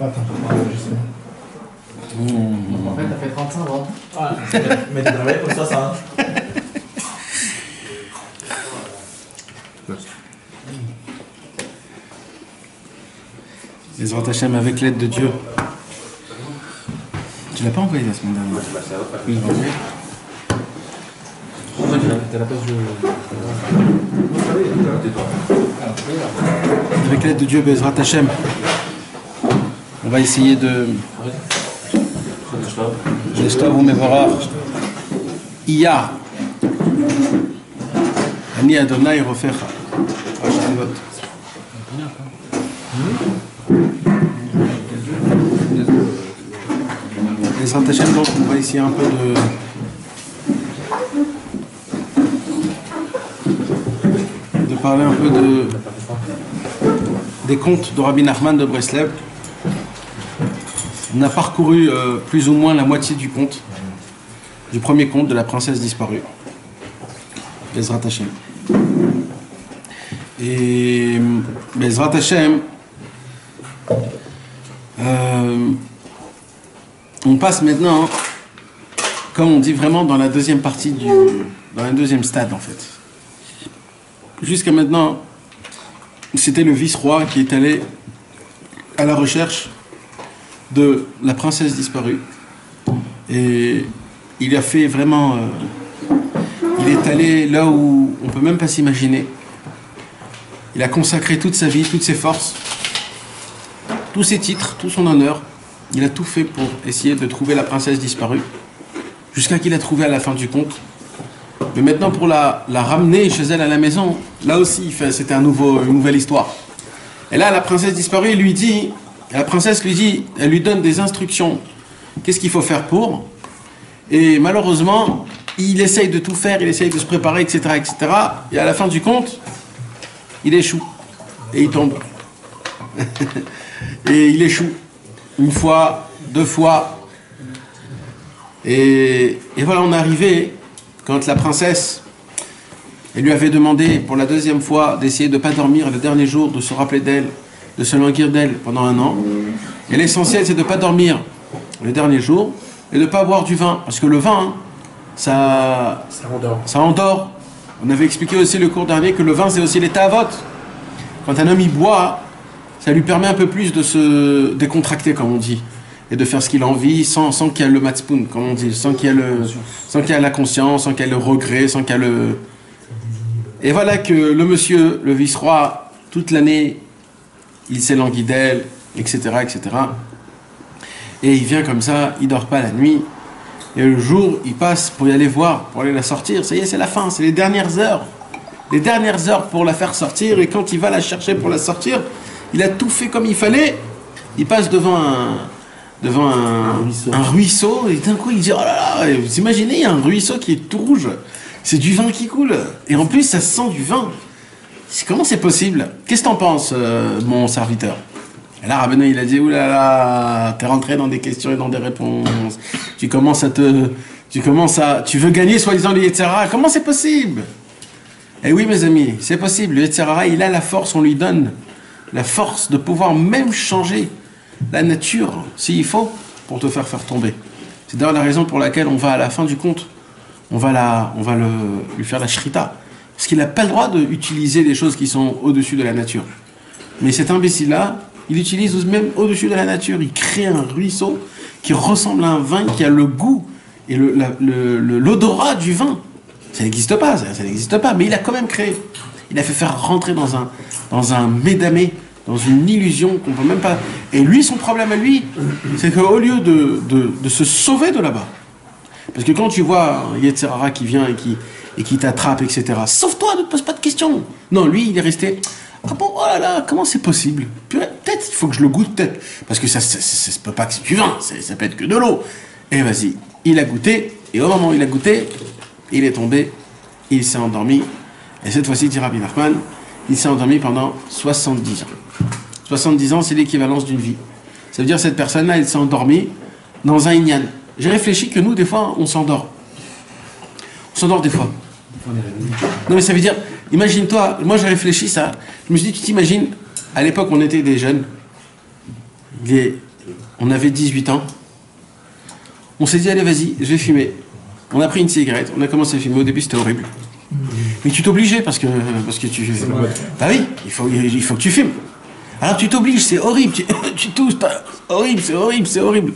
Attends, justement. En fait, t'as fait 35 ans. Ah, mais t'as travaillé pour 60. Les Hashem avec l'aide de Dieu. Tu l'as pas envoyé la semaine dernière? Oui, avec l'aide de Dieu, Bezrat Hashem, on va essayer de Leshtov ou Mevorach Iya Ani Adonai Rofecha. Bezrat Hashem, donc on va essayer un peu de parler un peu des contes de Rabbi Nachman de Breslev. On a parcouru plus ou moins la moitié du conte, du premier conte de la princesse disparue, Bezrat Hashem. Et Bezrat Hashem, on passe maintenant, comme on dit vraiment, dans la deuxième partie dans le deuxième stade en fait. Jusqu'à maintenant, c'était le vice-roi qui est allé à la recherche de la princesse disparue. Et il a fait vraiment... il est allé là où on ne peut même pas s'imaginer. Il a consacré toute sa vie, toutes ses forces, tous ses titres, tout son honneur. Il a tout fait pour essayer de trouver la princesse disparue, jusqu'à qu'il a trouvé à la fin du conte. Mais maintenant, pour la ramener chez elle à la maison, là aussi, c'était une nouvelle histoire. Et là, la princesse disparue lui dit, la princesse lui dit, elle lui donne des instructions. Qu'est-ce qu'il faut faire pour? Et malheureusement, il essaye de tout faire, il essaye de se préparer, etc., etc. Et à la fin du conte, il échoue. Et il tombe. Et il échoue. Une fois, deux fois. Et voilà, on est arrivé quand la princesse, elle lui avait demandé pour la deuxième fois d'essayer de ne pas dormir le dernier jour, de se rappeler d'elle, de se languir d'elle pendant 1 an. Et l'essentiel, c'est de ne pas dormir le dernier jour et de ne pas boire du vin. Parce que le vin, ça endort. On avait expliqué aussi le cours dernier que le vin, c'est aussi l'état à vote. Quand un homme y boit, ça lui permet un peu plus de se décontracter, comme on dit, et de faire ce qu'il a envie sans qu'il y ait le matzpoun, comme on dit, sans qu'il y ait la conscience, sans qu'il y ait le regret, sans qu'il y ait le... Et voilà que le monsieur, le vice-roi, toute l'année, il s'est langui d'elle, etc., etc. Et il vient comme ça, il dort pas la nuit, et le jour, il passe pour y aller voir, pour aller la sortir. Ça y est, c'est la fin, c'est les dernières heures pour la faire sortir, et quand il va la chercher pour la sortir, il a tout fait comme il fallait. Il passe devant un ruisseau, et d'un coup il dit, oh là là, vous imaginez, il y a un ruisseau qui est tout rouge, c'est du vin qui coule, et en plus ça sent du vin. Comment c'est possible? Qu'est-ce que t'en penses, mon serviteur? Et là, Rabbeinu, il a dit, oulala, t'es rentré dans des questions et dans des réponses, tu veux gagner soi-disant le Yetzirah, comment c'est possible? Eh oui, mes amis, c'est possible, le Yetzirah, il a la force, on lui donne la force de pouvoir même changer la nature, s'il faut, pour te faire tomber. C'est d'ailleurs la raison pour laquelle on va à la fin du conte, on va lui faire la shrita. Parce qu'il n'a pas le droit d'utiliser des choses qui sont au-dessus de la nature. Mais cet imbécile-là, il utilise même au-dessus de la nature. Il crée un ruisseau qui ressemble à un vin, qui a le goût et l'odorat du vin. Ça n'existe pas, ça n'existe pas. Mais il a quand même créé. Il a fait faire rentrer dans un médamé, dans une illusion qu'on peut même pas... Et lui, son problème à lui, c'est qu'au lieu de se sauver de là-bas, parce que quand tu vois un Yetzirah qui vient et qui t'attrape, etc., sauve-toi, ne te pose pas de questions. Non, lui, il est resté... Ah bon, oh là là, comment c'est possible? Peut-être, il faut que je le goûte, peut-être. Parce que ça peut pas que c'est du vin, ça peut être que de l'eau. Et vas-y, il a goûté, et au moment où il a goûté, il est tombé, il s'est endormi. Et cette fois-ci, dit Rabbi Nachman, il s'est endormi pendant 70 ans. 70 ans, c'est l'équivalence d'une vie. Ça veut dire que cette personne-là, elle s'est endormie dans un inyan. J'ai réfléchi que nous, des fois, on s'endort. On s'endort des fois. Non, mais ça veut dire, imagine-toi, moi j'ai réfléchi ça, je me suis dit, tu t'imagines, à l'époque on était des jeunes, On avait 18 ans. On s'est dit, allez, vas-y, je vais fumer. On a pris une cigarette, on a commencé à fumer. Au début, c'était horrible. Mais tu t'obligeais parce que tu... Bah oui, il faut que tu fumes. Alors tu t'obliges, c'est horrible. Tu tousses pas. Horrible, c'est horrible, c'est horrible.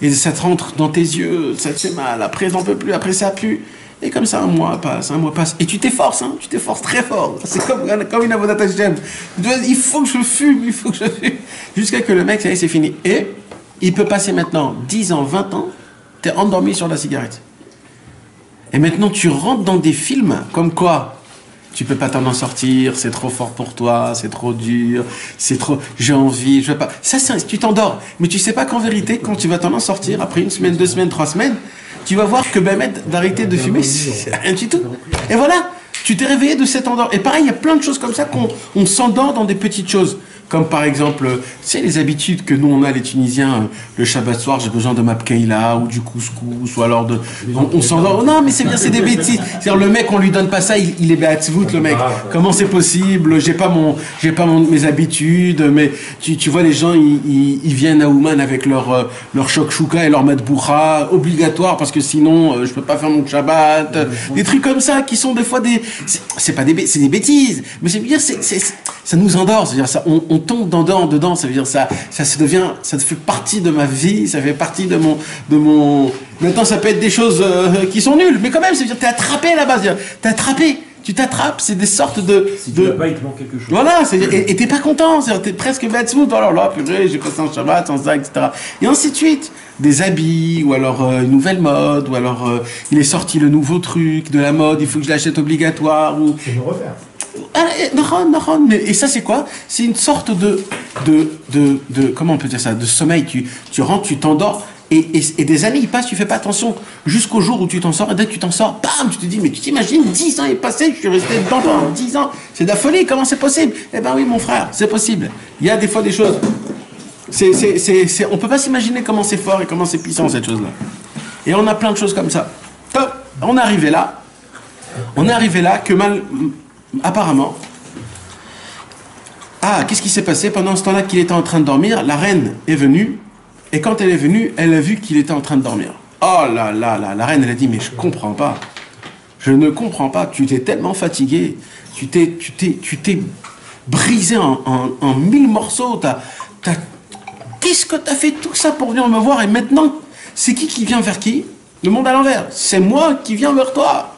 Et ça te rentre dans tes yeux, ça te fait mal. Après, t'en peux plus, après, ça pue. Et comme ça, un mois passe. Et tu t'efforces, hein, tu t'efforces très fort. C'est comme une avodat Hashem. Il faut que je fume, il faut que je fume. Jusqu'à que le mec, ça y est, c'est fini. Et il peut passer maintenant 10 ans, 20 ans, t'es endormi sur la cigarette. Et maintenant, tu rentres dans des films comme quoi tu peux pas t'en sortir, c'est trop fort pour toi, c'est trop dur, c'est trop... J'ai envie, je veux pas... Ça, tu t'endors. Mais tu sais pas qu'en vérité, quand tu vas t'en sortir, après 1 semaine, 2 semaines, 3 semaines, tu vas voir que d'arrêter de fumer, c'est rien du tout. Et voilà, tu t'es réveillé de cet endort. Et pareil, il y a plein de choses comme ça qu'on s'endort dans des petites choses. Comme par exemple, tu sais, les habitudes que nous on a, les Tunisiens, le Shabbat soir, j'ai besoin de ma pkeila ou du couscous, ou alors de... On s'endort. Non, mais c'est bien, c'est des bêtises. C'est-à-dire, le mec, on lui donne pas ça, il est be'atzvout, le mec. Comment c'est possible? J'ai pas mes habitudes, mais tu vois, les gens, ils viennent à Ouman avec leur shokshuka et leur matboucha, obligatoire, parce que sinon, je peux pas faire mon Shabbat. Des trucs comme ça, qui sont des fois c'est des bêtises. Mais c'est bien, ça nous endort, c'est-à-dire ça, on tombe dedans, ça veut dire ça fait partie de ma vie, ça fait partie de mon. Maintenant, ça peut être des choses qui sont nulles, mais quand même, ça veut dire t'es attrapé là-bas, t'es attrapé, tu t'attrapes, c'est des sortes de. Si tu veux pas, il te manque quelque chose. Voilà, et t'es pas content, c'est-à-dire t'es presque batsmout, alors là, purée, j'ai passé un Shabbat sans ça, etc. Et ainsi de suite. Des habits, ou alors une nouvelle mode, ou alors il est sorti le nouveau truc de la mode, il faut que je l'achète obligatoire, ou. C'est me refaire. Et ça, c'est quoi? C'est une sorte de comment on peut dire ça? De sommeil. Tu rentres, tu t'endors, et des années, ils passent, tu fais pas attention, jusqu'au jour où tu t'en sors, et dès que tu t'en sors, bam, tu te dis, mais tu t'imagines, 10 ans est passé, je suis resté dedans pendant 10 ans. C'est de la folie, comment c'est possible? Eh ben oui, mon frère, c'est possible. Il y a des fois des choses. On peut pas s'imaginer comment c'est fort et comment c'est puissant, cette chose-là. Et on a plein de choses comme ça. Top. On est arrivé là que apparemment, qu'est-ce qui s'est passé pendant ce temps-là qu'il était en train de dormir? La reine est venue, et quand elle est venue, elle a vu qu'il était en train de dormir. Oh là là là, la reine, elle a dit, mais je comprends pas. Je ne comprends pas, tu t'es tellement fatigué, tu t'es brisé en 1000 morceaux, qu'est-ce que t'as fait tout ça pour venir me voir, et maintenant, c'est qui vient vers qui? Le monde à l'envers. C'est moi qui viens vers toi.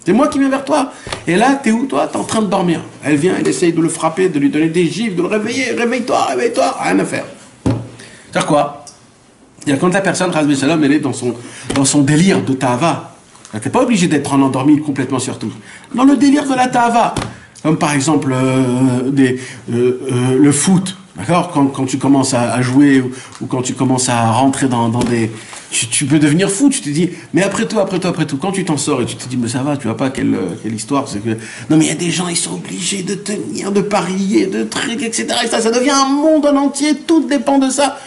C'est moi qui viens vers toi. Et là, t'es où, toi? T'es en train de dormir. Elle vient, elle essaye de le frapper, de lui donner des gifles, de le réveiller. Réveille-toi, réveille-toi. Rien à faire. C'est-à-dire quoi? C'est-à-dire quand la personne, Razmi Shalom, elle est dans son délire de Tahava. T'es pas obligé d'être en endormi complètement sur tout. Dans le délire de la Tahava. Comme par exemple le foot. D'accord? Quand tu commences à jouer ou quand tu commences à rentrer dans des... Tu peux devenir fou, tu te dis, mais après tout, quand tu t'en sors et tu te dis, mais ça va, tu vois pas quelle histoire, c'est que... Non mais il y a des gens, ils sont obligés de tenir, de parier, de trucs, etc. Et ça devient un monde en entier, tout dépend de ça.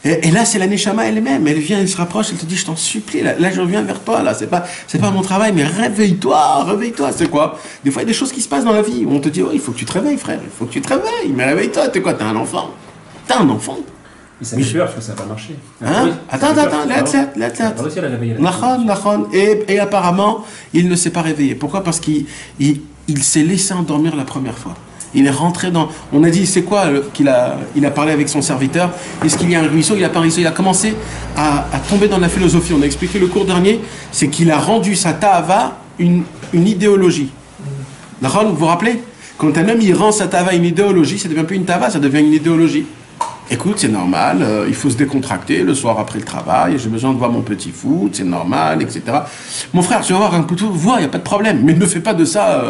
Et là, c'est la Neshama elle-même, elle vient, elle se rapproche, elle te dit, je t'en supplie, là je reviens vers toi, là, c'est pas mon travail, mais réveille-toi, c'est quoi? Des fois, il y a des choses qui se passent dans la vie, où on te dit, oh, il faut que tu te réveilles, frère, il faut que tu te réveilles, mais réveille-toi, t'es quoi, t'as un enfant? Mais ça me fait peur parce que ça n'a pas marché. Hein? Attends, Nachon. Et apparemment, il ne s'est pas réveillé. Pourquoi? Parce qu'il s'est laissé endormir la première fois. Il est rentré dans... On a dit, c'est quoi il a parlé avec son serviteur? Est-ce qu'il y a un ruisseau? Il n'a pas un ruisseau. Il a commencé à tomber dans la philosophie. On a expliqué le cours dernier. C'est qu'il a rendu sa ta'ava une idéologie. Nachon, vous vous rappelez? Quand un homme, il rend sa ta'ava une idéologie, ça ne devient plus une ta'ava, ça devient une idéologie. Écoute, c'est normal, il faut se décontracter le soir après le travail, j'ai besoin de voir mon petit foot, c'est normal, etc. Mon frère, tu vas voir un couteau, vois, il n'y a pas de problème, mais ne fais pas de ça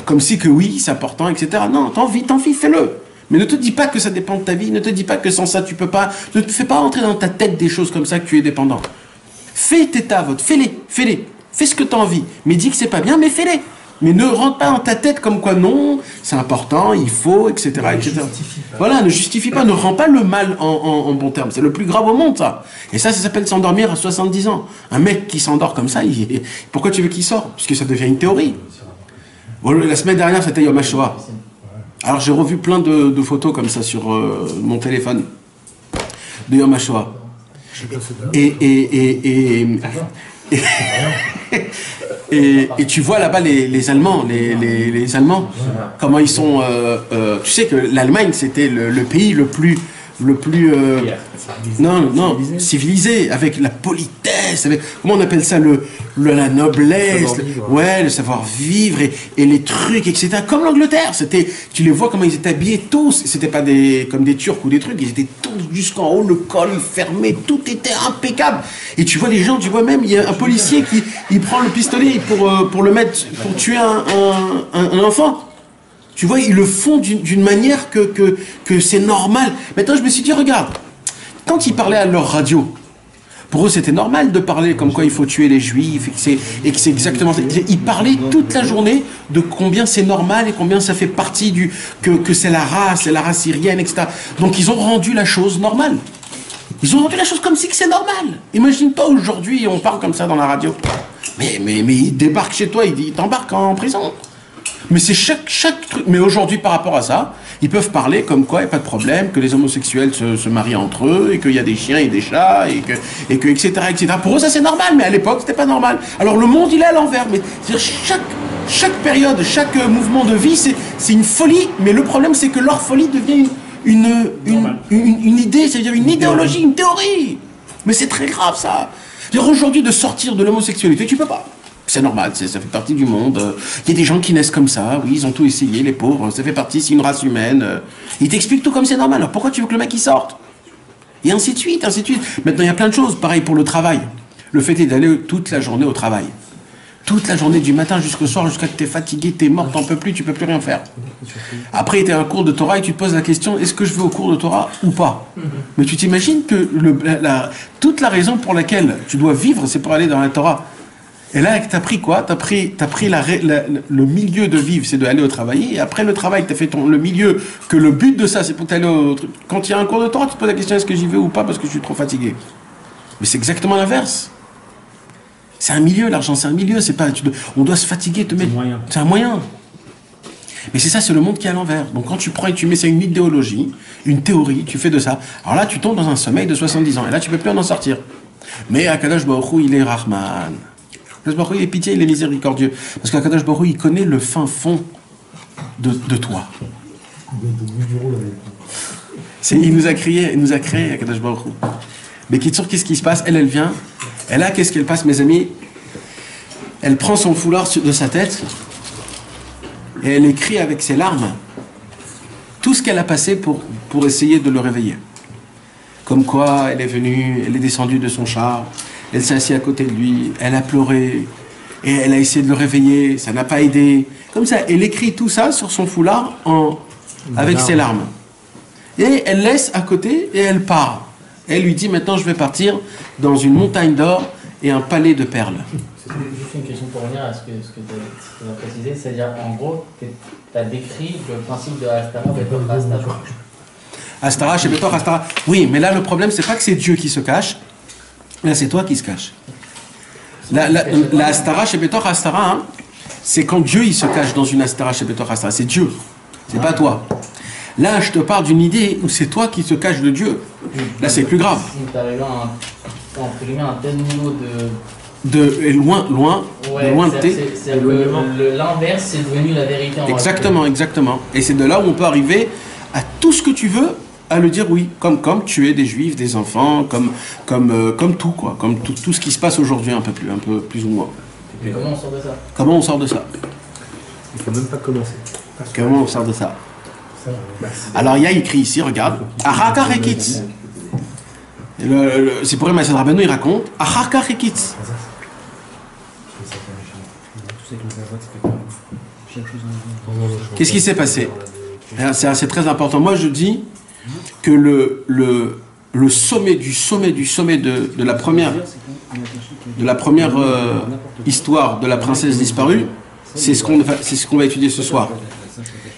comme si que oui, c'est important, etc. Non, t'en vis, fais-le. Mais ne te dis pas que ça dépend de ta vie, ne te dis pas que sans ça tu peux pas, ne te fais pas entrer dans ta tête des choses comme ça que tu es dépendant. Fais tes tavotes, fais-les, fais ce que tu as envie, mais dis que c'est pas bien, mais fais-les. Mais ne rentre pas dans ta tête comme quoi non, c'est important, il faut, etc. Voilà, ne justifie pas, ne rend pas le mal en bon terme. C'est le plus grave au monde, ça. Et ça s'appelle s'endormir à 70 ans. Un mec qui s'endort comme ça, pourquoi tu veux qu'il sorte? Parce que ça devient une théorie. Bon, la semaine dernière, c'était Yom HaShoah. Alors j'ai revu plein de photos comme ça sur mon téléphone. de Yom HaShoah. Et tu vois là-bas les Allemands, les Allemands, comment ils sont. Tu sais que l'Allemagne, c'était le pays le plus civilisé, avec la politesse, avec, comment on appelle ça, la noblesse, le savoir-vivre et les trucs, etc. Comme l'Angleterre, tu les vois comment ils étaient habillés tous, c'était pas comme des Turcs ou des trucs, ils étaient tous jusqu'en haut, le col fermé, tout était impeccable. Et tu vois les gens, tu vois même, il y a un policier il prend le pistolet pour le mettre, pour tuer un enfant. Tu vois, ils le font d'une manière que c'est normal. Maintenant, je me suis dit, regarde, quand ils parlaient à leur radio, pour eux, c'était normal de parler comme quoi il faut tuer les juifs, et que c'est exactement... Ils parlaient toute la journée de combien c'est normal et combien ça fait partie que c'est la race syrienne, etc. Donc, ils ont rendu la chose normale. Ils ont rendu la chose comme si que c'est normal. Imagine pas aujourd'hui, on parle comme ça dans la radio. Mais ils débarquent chez toi, ils t'embarquent en prison. Mais c'est chaque truc. Mais aujourd'hui, par rapport à ça, ils peuvent parler comme quoi il n'y a pas de problème, que les homosexuels se marient entre eux, et qu'il y a des chiens et des chats, et que etc., etc. Pour eux, ça c'est normal, mais à l'époque, c'était pas normal. Alors le monde, il est à l'envers. Mais c'est-à-dire, chaque période, chaque mouvement de vie, c'est une folie. Mais le problème, c'est que leur folie devient une idée, c'est-à-dire une idéologie, une théorie. Mais c'est très grave, ça. C'est-à-dire, aujourd'hui, de sortir de l'homosexualité, tu peux pas. C'est normal, ça fait partie du monde. Il y a des gens qui naissent comme ça, oui, ils ont tout essayé, les pauvres, ça fait partie, c'est une race humaine. Ils t'expliquent tout comme c'est normal, alors pourquoi tu veux que le mec il sorte? Et ainsi de suite, ainsi de suite. Maintenant, il y a plein de choses, pareil pour le travail. Le fait est d'aller toute la journée au travail. Toute la journée, du matin jusqu'au soir, jusqu'à que t'es fatigué, t'es mort, t'en peux plus, tu peux plus rien faire. Après, t'es à un cours de Torah et tu te poses la question, est-ce que je vais au cours de Torah ou pas? Mais tu t'imagines que toute la raison pour laquelle tu dois vivre, c'est pour aller dans la Torah. Et là, t'as pris quoi? T'as pris le milieu de vivre, c'est d'aller au travail. Et après le travail, t'as fait le milieu, que le but de ça, c'est pour t'aller au truc. Quand il y a un cours de Torah, tu te poses la question, est-ce que j'y vais ou pas parce que je suis trop fatigué? Mais c'est exactement l'inverse. C'est un milieu, l'argent, c'est un milieu. C'est pas, on doit se fatiguer, te mettre. C'est un moyen. Mais c'est ça, c'est le monde qui est à l'envers. Donc quand tu prends et tu mets ça une idéologie, une théorie, tu fais de ça. Alors là, tu tombes dans un sommeil de 70 ans. Et là, tu peux plus en sortir. Mais Akadosh Baruch Hu, il est Rahman. Akadosh Baruch Hu, il est pitié, il est miséricordieux. Parce qu'Akadosh Baruch Hu, il connaît le fin fond de toi. Il nous a créé, Akadosh Baruch Hu. Mais Kitsur, qu'est-ce qui se passe? Elle vient. Et là, qu'est-ce qu'elle passe, mes amis? Elle prend son foulard de sa tête et elle écrit avec ses larmes tout ce qu'elle a passé pour essayer de le réveiller. Comme quoi, elle est venue, elle est descendue de son char, elle s'est assise à côté de lui, elle a pleuré et elle a essayé de le réveiller, ça n'a pas aidé. Comme ça, elle écrit tout ça sur son foulard avec ses larmes. Et elle laisse à côté et elle part. Elle lui dit, maintenant je vais partir dans une montagne d'or et un palais de perles. C'est juste une question pour revenir à ce que tu as précisé, c'est-à-dire en gros, tu as décrit le principe de Astara, Betor, Astara. Astara, chez Betor, Astara. Oui, mais là le problème, c'est pas que c'est Dieu qui se cache, là c'est toi qui se cache. La Astara, chez Betor, Astara, hein, c'est quand Dieu il se cache dans une Astara, chez Betor, Astara. C'est Dieu, c'est pas toi. Là, je te parle d'une idée où c'est toi qui se cache de Dieu. Là, c'est plus grave. Si tu arrives à un tel niveau loin de tes... L'inverse, c'est devenu la vérité en Exactement, exactement. Et c'est de là où on peut arriver à tout ce que tu veux, à le dire oui. Comme tuer des juifs, des enfants, comme tout, quoi. Comme tout ce qui se passe aujourd'hui, un peu plus ou moins. Mais comment on sort de ça? Comment on sort de ça? Il ne faut même pas commencer. Comment on sort de ça? Alors, il y a écrit ici, regarde, Achaka Rekitz. C'est pour Maïsad Rabbeinu, il raconte Achaka Rekitz. Qu'est-ce qui s'est passé? C'est très important. Moi, je dis que le sommet de la première histoire de la princesse disparue, c'est ce qu'on va étudier ce soir.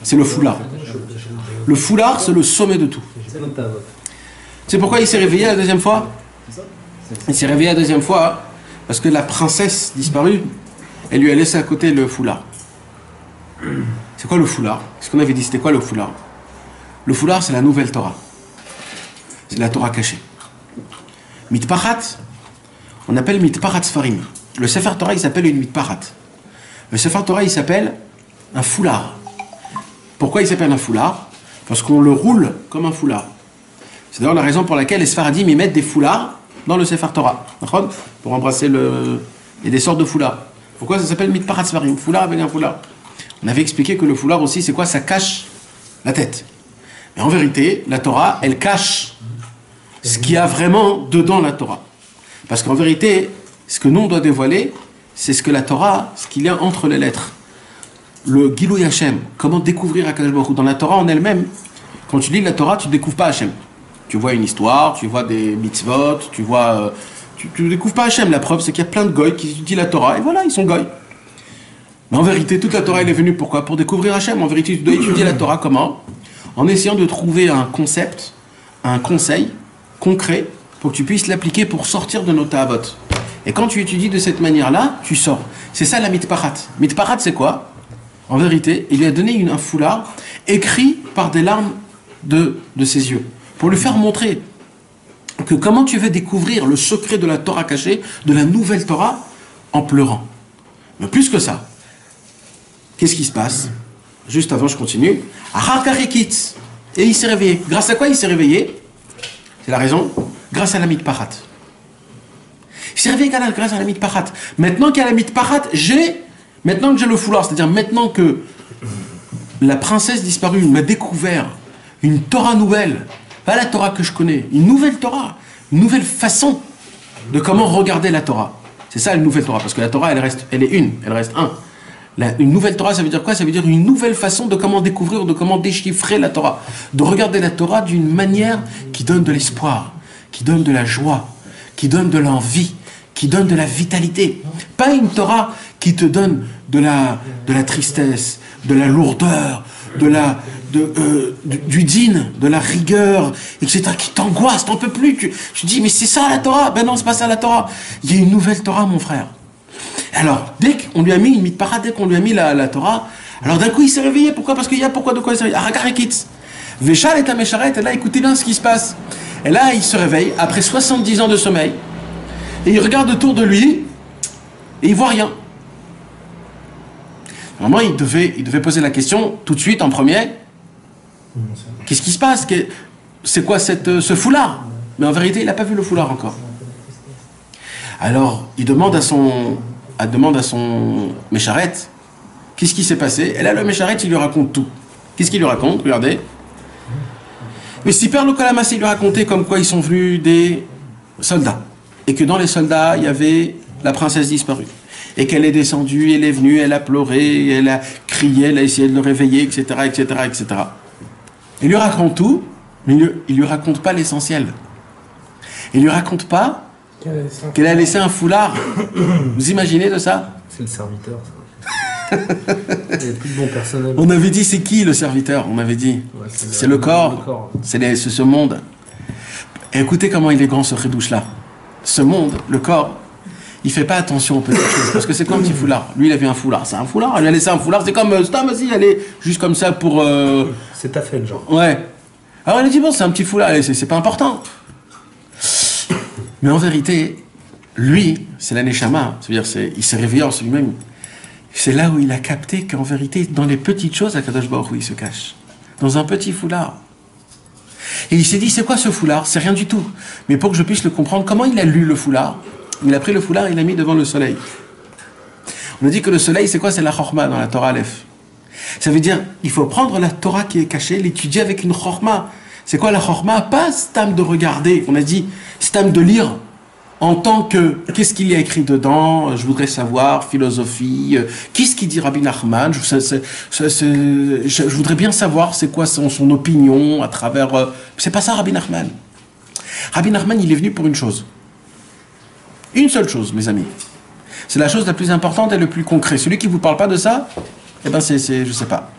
C'est le foulard. Le foulard, c'est le sommet de tout. C'est pourquoi il s'est réveillé la deuxième fois? Il s'est réveillé la deuxième fois parce que la princesse disparue, elle lui a laissé à côté le foulard. C'est quoi le foulard? Ce qu'on avait dit, c'était quoi le foulard? Le foulard, c'est la nouvelle Torah. C'est la Torah cachée. Mitparat, on appelle Mitparat Sfarim. Le Sefer Torah, il s'appelle une Mitparat. Le Sefer Torah, il s'appelle un foulard. Pourquoi il s'appelle un foulard? Parce qu'on le roule comme un foulard. C'est d'ailleurs la raison pour laquelle les Sfaradim ils mettent des foulards dans le Sefer Torah. Pour embrasser le... Il y a des sortes de foulards. Pourquoi ça s'appelle Mitparat Sfarim? Foulard avec un foulard. On avait expliqué que le foulard aussi, c'est quoi? Ça cache la tête. Mais en vérité, la Torah, elle cache ce qu'il y a vraiment dedans la Torah. Parce qu'en vérité, ce que nous on doit dévoiler, c'est ce que la Torah, ce qu'il y a entre les lettres. Le Gilou Hashem, comment découvrir Akadosh Baruch Hu. Dans la Torah en elle-même, quand tu lis la Torah, tu ne découvres pas Hashem. Tu vois une histoire, tu vois des mitzvot, tu vois... tu ne découvres pas Hashem. La preuve, c'est qu'il y a plein de goy qui étudient la Torah, et voilà, ils sont goy. Mais en vérité, toute la Torah, elle est venue pourquoi? Pour découvrir Hashem. En vérité, tu dois étudier la Torah comment? En essayant de trouver un concept, un conseil concret, pour que tu puisses l'appliquer pour sortir de nos ta'avot. Et quand tu étudies de cette manière-là, tu sors. C'est ça la mitparat. Mitparat, c'est quoi? En vérité, il lui a donné un foulard écrit par des larmes de ses yeux, pour lui faire montrer que comment tu veux découvrir le secret de la Torah cachée, de la nouvelle Torah, en pleurant. Mais plus que ça, qu'est-ce qui se passe? Juste avant, je continue. Et il s'est réveillé. Grâce à quoi il s'est réveillé? C'est la raison. Grâce à la mitparat. Il s'est réveillé grâce à la mitparat. Maintenant qu'il y a la mitparat, maintenant que j'ai le foulard, c'est-à-dire maintenant que la princesse disparue m'a découvert une Torah nouvelle, pas la Torah que je connais, une nouvelle Torah, une nouvelle façon de comment regarder la Torah. C'est ça une nouvelle Torah, parce que la Torah, elle reste un. Une nouvelle Torah, ça veut dire quoi? Ça veut dire une nouvelle façon de comment découvrir, de comment déchiffrer la Torah. De regarder la Torah d'une manière qui donne de l'espoir, qui donne de la joie, qui donne de l'envie, qui donne de la vitalité. Pas une Torah qui te donne de la tristesse, de la lourdeur, du din, de la rigueur, etc., qui t'angoisse, t'en peux plus. Tu te dis, mais c'est ça la Torah? Ben non, c'est pas ça la Torah. Il y a une nouvelle Torah, mon frère. Alors, dès qu'on lui a mis une mitparat, dès qu'on lui a mis la Torah, alors d'un coup il s'est réveillé. Pourquoi? Parce qu'il y a pourquoi, de quoi il s'est réveillé? Arakarekitz. Véchal et Amesharet, et là écoutez bien ce qui se passe. Et là il se réveille après 70 ans de sommeil, et il regarde autour de lui, et il voit rien. Normalement il devait poser la question tout de suite en premier. Qu'est-ce qui se passe? C'est quoi ce foulard? Mais en vérité il n'a pas vu le foulard encore. Alors il demande à son Mécharet, qu'est-ce qui s'est passé? Et là, le Mécharet, il lui raconte tout. Qu'est-ce qu'il lui raconte? Regardez. Mais si Père Lokalamas, il lui racontait comme quoi ils sont venus des soldats. Et que dans les soldats, il y avait la princesse disparue. Et qu'elle est descendue, elle est venue, elle a pleuré, elle a crié, elle a essayé de le réveiller, etc., etc., etc. Il lui raconte tout, mais il lui raconte pas l'essentiel. Il lui raconte pas qu'elle a laissé un foulard. Vous imaginez de ça? C'est le serviteur, ça. Il n'y a plus de bon personnel. On avait dit, c'est qui le serviteur? On avait dit, Ouais, c'est le corps. C'est ce monde. Et écoutez comment il est grand, ce redouche-là. Ce monde, le corps, il fait pas attention aux petites choses. Parce que c'est comme un petit foulard. Lui, il avait un foulard. C'est un foulard. Elle lui a laissé un foulard. C'est comme Stam aussi, elle est juste comme ça pour... C'est ta fait, genre. Ouais. Alors elle a dit, bon, c'est un petit foulard. C'est pas important. Mais en vérité, lui, c'est la Neshama, c'est-à-dire il s'est réveillé en lui-même. C'est là où il a capté qu'en vérité, dans les petites choses, Akadosh Baruch Hu, il se cache. Dans un petit foulard. Et il s'est dit, c'est quoi ce foulard? C'est rien du tout. Mais pour que je puisse le comprendre, comment il a lu le foulard? Il a pris le foulard et il l'a mis devant le soleil. On a dit que le soleil, c'est quoi? C'est la chorma dans la Torah Aleph. Ça veut dire, il faut prendre la Torah qui est cachée, l'étudier avec une chorma. C'est quoi la chorma? Pas stam de regarder, on a dit stam de lire en tant que qu'est-ce qu'il y a écrit dedans, je voudrais savoir, philosophie, qu'est-ce qu'il dit Rabbi Nachman, je voudrais bien savoir c'est quoi son opinion à travers... c'est pas ça Rabbi Nachman. Rabbi Nachman il est venu pour une chose. Une seule chose mes amis. C'est la chose la plus importante et le plus concret. Celui qui vous parle pas de ça, eh ben je sais pas.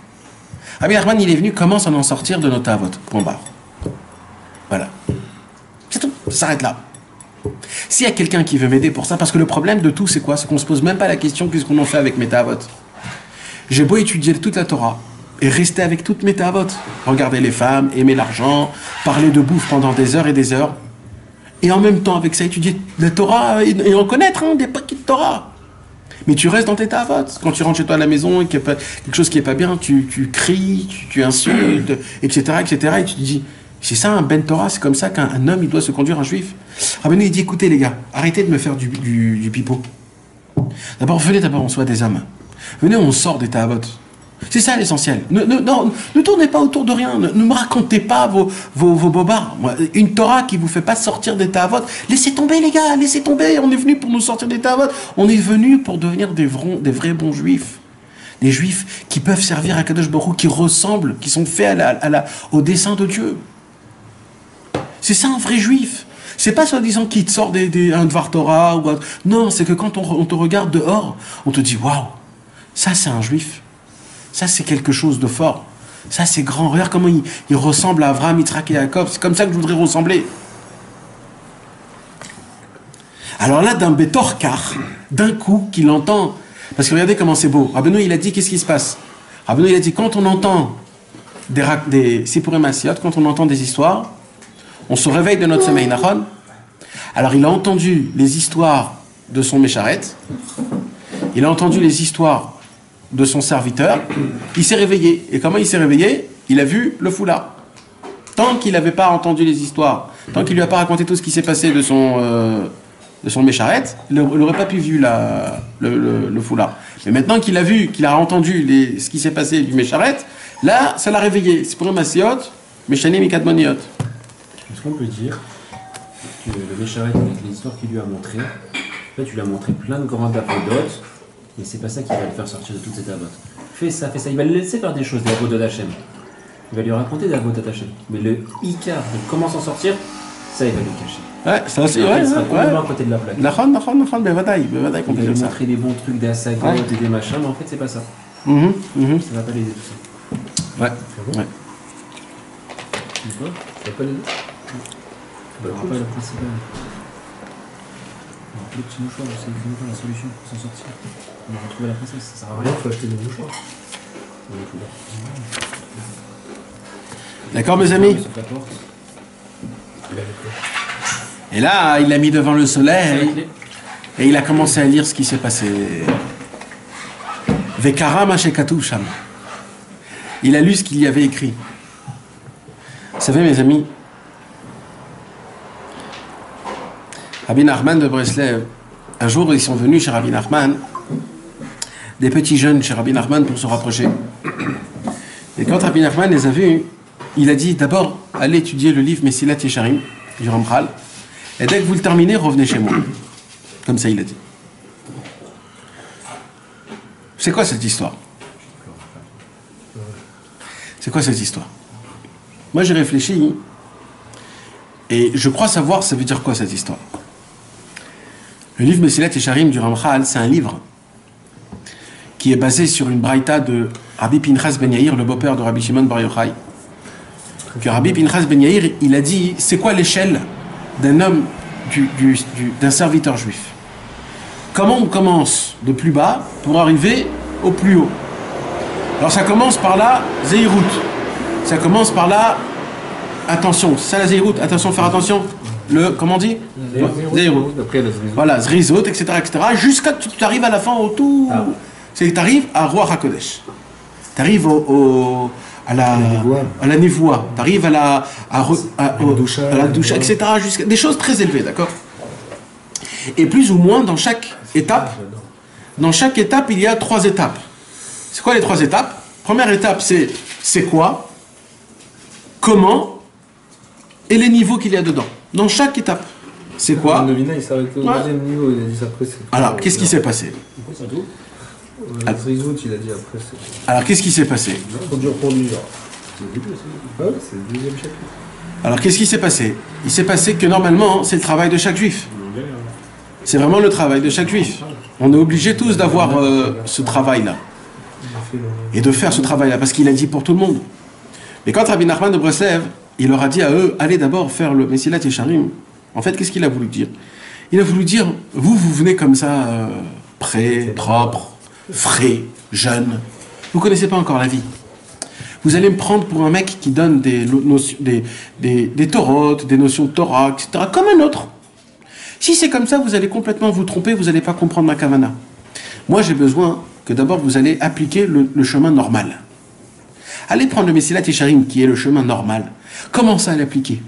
Rabbi Nachman il est venu comment s'en sortir de nos ta'avot. Point barre. Voilà. C'est tout, ça s'arrête là. S'il y a quelqu'un qui veut m'aider pour ça, parce que le problème de tout c'est quoi? C'est qu'on se pose même pas la question qu'est-ce qu'on en fait avec mes ta'avot. J'ai beau étudier toute la Torah et rester avec toutes mes ta'avot, regarder les femmes, aimer l'argent, parler de bouffe pendant des heures et des heures, Et en même temps, avec ça, étudier la Torah et en connaître des paquets de Torah. Mais tu restes dans tes tavot. Quand tu rentres chez toi à la maison et qu'il y a quelque chose qui n'est pas bien, tu cries, tu insultes, etc., etc. Et tu te dis, c'est ça un ben Torah, c'est comme ça qu'un homme il doit se conduire un juif. Rabbeinu il dit, écoutez les gars, arrêtez de me faire du pipeau. D'abord, venez d'abord, on soit des hommes. Venez, on sort des tavot. C'est ça l'essentiel. Ne tournez pas autour de rien. Ne me racontez pas vos bobards. Une Torah qui vous fait pas sortir des tavot. Laissez tomber les gars, laissez tomber. On est venu pour nous sortir des tavot. On est venu pour devenir des vrais bons juifs. Des juifs qui peuvent servir à Kadosh Baruch Hu, qui ressemblent, qui sont faits au dessein de Dieu. C'est ça un vrai juif. C'est pas soi-disant qui te sort un Dvar Torah. Non, c'est que quand on te regarde dehors, on te dit waouh, ça c'est un juif. Ça, c'est quelque chose de fort. Ça, c'est grand. Regarde comment il ressemble à Avraham, Yitzhak et Jacob. C'est comme ça que je voudrais ressembler. Alors là, d'un Betorkar, d'un coup, qu'il entend. Parce que regardez comment c'est beau. Rabbeinu, il a dit, qu'est-ce qui se passe? Rabbeinu, il a dit, quand on entend des Sipurim Asiyot, quand on entend des histoires, on se réveille de notre sommeil, Nachon. Alors, il a entendu les histoires de son Mécharet. Il a entendu les histoires de son serviteur, il s'est réveillé. Et comment il s'est réveillé? Il a vu le foulard. Tant qu'il n'avait pas entendu les histoires, tant qu'il lui a pas raconté tout ce qui s'est passé de son Mécharet, il n'aurait pas pu voir le foulard. Mais maintenant qu'il a vu, qu'il a entendu ce qui s'est passé du Mécharet, là, ça l'a réveillé. C'est pour un Masiot, Méchané Mikadmoniot. Est-ce qu'on peut dire que le Mécharet, avec les histoires qu'il lui a montrées, en fait, tu lui as montré plein de grandes apodotes. Et c'est pas ça qui va le faire sortir de toutes ces avotes. Fais ça. Il va le laisser faire des choses, des avots d'Hachem. Il va lui raconter des avots d'Hachem. Mais le Icar de comment s'en sortir, ça il va lui cacher. Ouais, ça aussi, ouais. Il sera complètement à côté de la plaque. Nachon, Bevadaï, Il va lui montrer des bons trucs, des assagotes et des machins, mais en fait c'est pas ça. Ça va pas l'aider tout ça. Ouais. C'est bon. Ouais. Quoi? Ça va pas l'aider? Bah, pas la principale. Le petit mouchoir, c'est la solution pour s'en sortir. On va retrouver la princesse, ça sert à rien. Il faut acheter des mouchoirs. D'accord, mes amis? Et là, il l'a mis devant le soleil et il a commencé à lire ce qui s'est passé. Vekara Mashekatu Sham. Il a lu ce qu'il y avait écrit. Vous savez, mes amis, Rabbi Nachman de Breslev, un jour, ils sont venus chez Rabbi Nachman, des petits jeunes chez Rabbi Nachman pour se rapprocher. Et quand Rabbi Nachman les a vus, il a dit d'abord, allez étudier le livre Messilat Yesharim du Ramchal, et dès que vous le terminez, revenez chez moi. Comme ça, il a dit. C'est quoi cette histoire? C'est quoi cette histoire? Moi, j'ai réfléchi, et je crois savoir ça veut dire quoi cette histoire. Le livre Messilat Yesharim du Ramchal, c'est un livre qui est basé sur une braïta de Rabbi Pinchas Ben Yair, le beau-père de Rabbi Shimon Bar Yochai. Que Rabbi Pinchas Ben Yair, il a dit, c'est quoi l'échelle d'un homme, d'un serviteur juif? Comment on commence de plus bas pour arriver au plus haut? Alors ça commence par là, Zeirut. Ça commence par là, attention, ça la Zeirut, attention, faire attention. Comment on dit? Zeirut. Voilà, Zrizot, etc., jusqu'à que tu arrives à la fin au tout. C'est que tu arrives à Roi HaKodesh. Tu arrives à la Nevoa. Tu arrives à la doucha, etc., jusqu'à des choses très élevées, d'accord? Et plus ou moins dans chaque étape, il y a 3 étapes. C'est quoi les 3 étapes? Première étape, c'est quoi, comment, et les niveaux qu'il y a dedans. Dans chaque étape. C'est quoi? Le Novina, il s'est arrêté au deuxième niveau, il a dit après. Alors, qu'est-ce qui s'est passé? Rizout, il a dit après. Alors, qu'est-ce qui s'est passé? Trop dur pour lui, genre. Ouais, c'est le deuxième chapitre. Alors, qu'est-ce qui s'est passé? Il s'est passé que normalement, c'est le travail de chaque juif. C'est vraiment le travail de chaque juif. On est obligés tous d'avoir ce travail-là. Et de faire ce travail-là, parce qu'il a dit pour tout le monde. Mais quand Rabbi Nachman de Breslev, il leur a dit à eux, allez d'abord faire le Messilat Yesharim. En fait, qu'est-ce qu'il a voulu dire? Il a voulu dire, vous venez comme ça, prêt, propre, frais, jeune. Vous ne connaissez pas encore la vie. Vous allez me prendre pour un mec qui donne des torotes, des notions de Torah, etc., comme un autre. Si c'est comme ça, vous allez complètement vous tromper, vous n'allez pas comprendre ma kavana. Moi, j'ai besoin que d'abord vous allez appliquer le chemin normal. Allez prendre le Messilat Yesharim, qui est le chemin normal. Commencez à l'appliquer.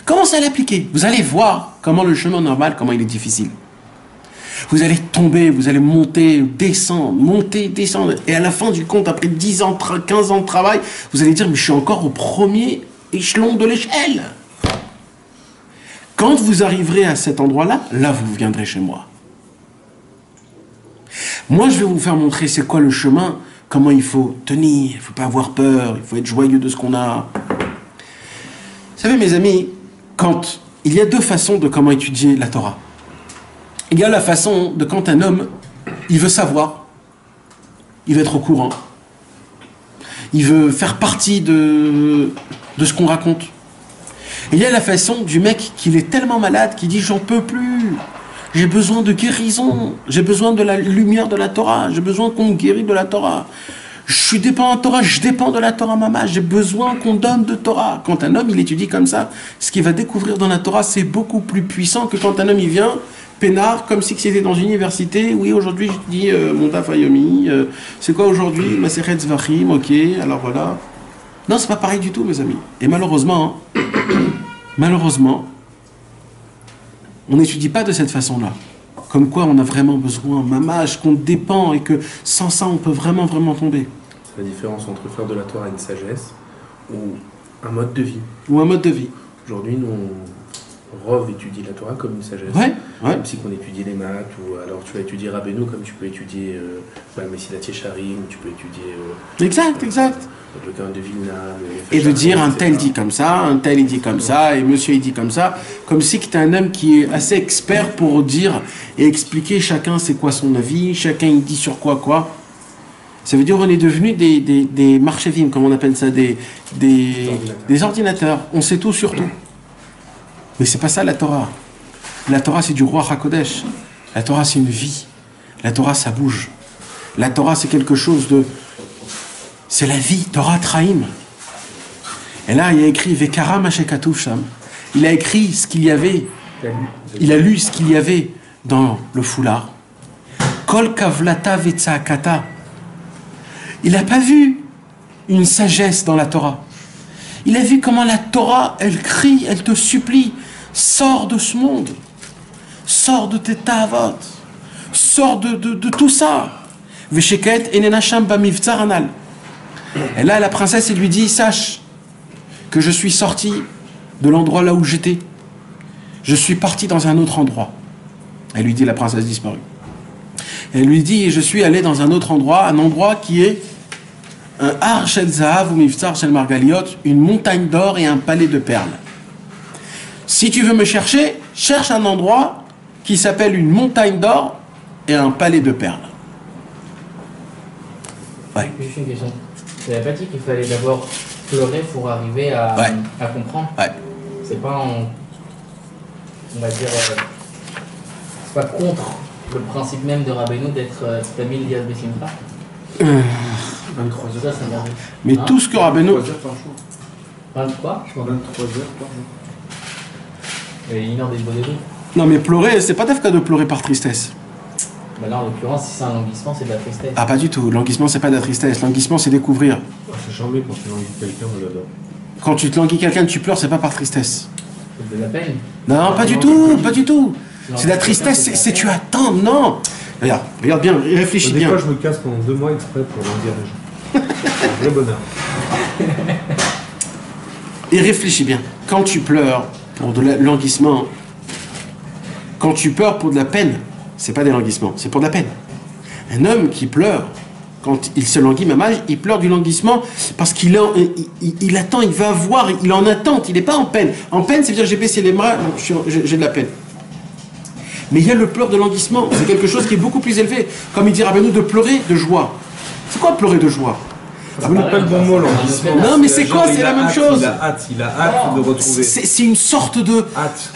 Commencez à l'appliquer. Vous allez voir comment le chemin normal, comment il est difficile. Vous allez tomber, vous allez monter, descendre. Et à la fin du compte, après 10 ans, 15 ans de travail, vous allez dire, mais je suis encore au premier échelon de l'échelle. Quand vous arriverez à cet endroit-là, là, vous viendrez chez moi. Moi, je vais vous faire montrer c'est quoi le chemin, comment il faut tenir, il ne faut pas avoir peur, il faut être joyeux de ce qu'on a. Vous savez, mes amis, il y a deux façons de comment étudier la Torah. Il y a la façon de quand un homme, il veut savoir, il veut être au courant, il veut faire partie de ce qu'on raconte. Et il y a la façon du mec qui est tellement malade qu'il dit j'en peux plus, j'ai besoin de guérison, j'ai besoin de la lumière de la Torah, j'ai besoin qu'on me guérisse de la Torah. Je suis dépendant de Torah, je dépends de la Torah Mama, j'ai besoin qu'on donne de Torah. Quand un homme il étudie comme ça, ce qu'il va découvrir dans la Torah, c'est beaucoup plus puissant que quand un homme il vient, peinard, comme si c'était dans une université. Oui, aujourd'hui je dis mon Daf Yomi, c'est quoi aujourd'hui? Masechet Zvachim, ok, alors voilà. Non, c'est pas pareil du tout, mes amis. Et malheureusement, on n'étudie pas de cette façon-là. Comme quoi on a vraiment besoin, mamage, qu'on dépend et que sans ça on peut vraiment tomber. C'est la différence entre faire de la Torah une sagesse ou un mode de vie. Ou un mode de vie. Aujourd'hui, nous, Rov étudie la Torah comme une sagesse. Ouais. Même si qu'on étudie les maths, ou alors tu vas étudier Rabbeinu comme tu peux étudier Messilat Yesharim, tu peux étudier Exact. le Gaon de Vilna. Et de dire un tel etc. dit comme ça, un tel il dit comme ça, et monsieur il dit comme ça, comme si tu es un homme qui est assez expert pour dire et expliquer chacun c'est quoi son avis, chacun il dit sur quoi. Ça veut dire on est devenu des marchévim, comme on appelle ça, des ordinateurs. On sait tout sur tout. Mais c'est pas ça la Torah. La Torah c'est du roi HaKodesh. La Torah c'est une vie. La Torah ça bouge. La Torah c'est quelque chose de... C'est la vie, Torah Traim. Et là il y a écrit Vekara Mashekatouv Sham. Il a écrit ce qu'il y avait. Il a lu ce qu'il y avait dans le foulard. Kol Kavlata Vetsaakata. Il n'a pas vu une sagesse dans la Torah. Il a vu comment la Torah, elle crie, elle te supplie. Sors de ce monde. Sors de tes ta'avot. Sors de tout ça. Vesheket enenasham bamivtzar anal. Et là, la princesse, elle lui dit, sache que je suis sorti de l'endroit là où j'étais. Je suis parti dans un autre endroit. Elle lui dit, la princesse disparue. Elle lui dit, je suis allé dans un autre endroit, un endroit qui est un Har Shel Zahav ou Miftzar Shel Margaliot, une montagne d'or et un palais de perles. Si tu veux me chercher, cherche un endroit qui s'appelle une montagne d'or et un palais de perles. Ouais. Juste une question. Tu n'avais pas dit qu'il fallait d'abord pleurer pour arriver à comprendre? Ouais. C'est pas on va dire, c'est pas contre le principe même de Rabbeinu d'être Tamil Diaz Bessimcha? 23 heures. Ça m'arrive. Mais tout ce que Rabbeinu... 23 heures par jour. 23 23 heures par jour. Et 1 heure des beaux débits. Non mais pleurer, c'est pas d'afka de pleurer par tristesse. Bah là, en l'occurrence, si c'est un languissement, c'est de la tristesse. Ah pas du tout, languissement c'est pas de la tristesse, languissement c'est découvrir. C'est charmé quand tu languis quelqu'un, moi j'adore. Quand tu te languis quelqu'un, tu pleures, c'est pas par tristesse. C'est de la peine. Non, pas du tout. C'est de la tristesse, c'est tu attends, non. Regarde bien, réfléchis Des bien. fois, je me casse pendant 2 mois exprès pour languir les gens. C'est un vrai bonheur. Et réfléchis bien. Quand tu pleures pour de languissement, quand tu pleures pour de la peine, c'est pas des languissements, c'est pour de la peine. Un homme qui pleure, quand il se languit, mamage, il pleure du languissement parce qu'il il attend, il va voir, il est en attente, il n'est pas en peine. En peine, c'est dire j'ai baissé les bras, j'ai de la peine. Mais il y a le pleur de languissement, c'est quelque chose qui est beaucoup plus élevé. Comme il dit Rabbeinu, de pleurer de joie. C'est quoi pleurer de joie? Ça n'est pas le bon mot, languissement. Non, mais c'est quoi? C'est la même chose. Il a hâte de retrouver. C'est une sorte de... Hâte.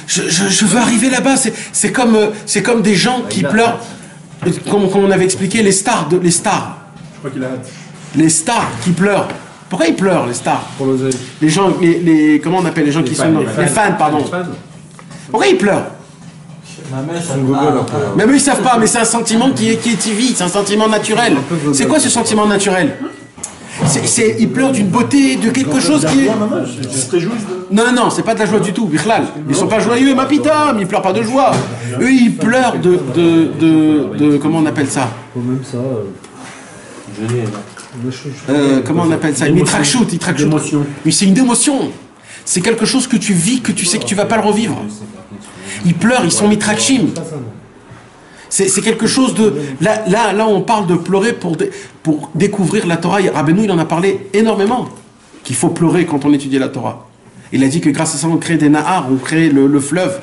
Je veux arriver là-bas. C'est comme des gens qui pleurent. Comme on avait expliqué, les stars. Je crois qu'il a hâte. Les stars qui pleurent. Pourquoi ils pleurent, les stars? Pour l'oseille. Les gens, comment on appelle les gens qui sont dans... Les fans, pardon. Pourquoi ils pleurent? Ma mère, ça Même eux, ils savent pas, mais c'est un sentiment qui est vie, c'est un sentiment naturel. C'est quoi ce sentiment naturel? Ils pleurent d'une beauté, de quelque chose qui est... Non, c'est pas de la joie du tout, Bichlal. Ils sont pas joyeux, ma pita, mais ils pleurent pas de joie. Eux, ils pleurent de comment on appelle ça? Même ça. Comment on appelle ça? Une mitrachout. Mais c'est une émotion. C'est quelque chose que tu vis, que tu sais que tu vas pas le revivre. Ils pleurent, ils sont mitrakshim. C'est quelque chose de... Là, on parle de pleurer pour découvrir la Torah. Rabbeinu, il en a parlé énormément. Qu'il faut pleurer quand on étudie la Torah. Il a dit que grâce à ça, on crée des nahars, on crée le fleuve.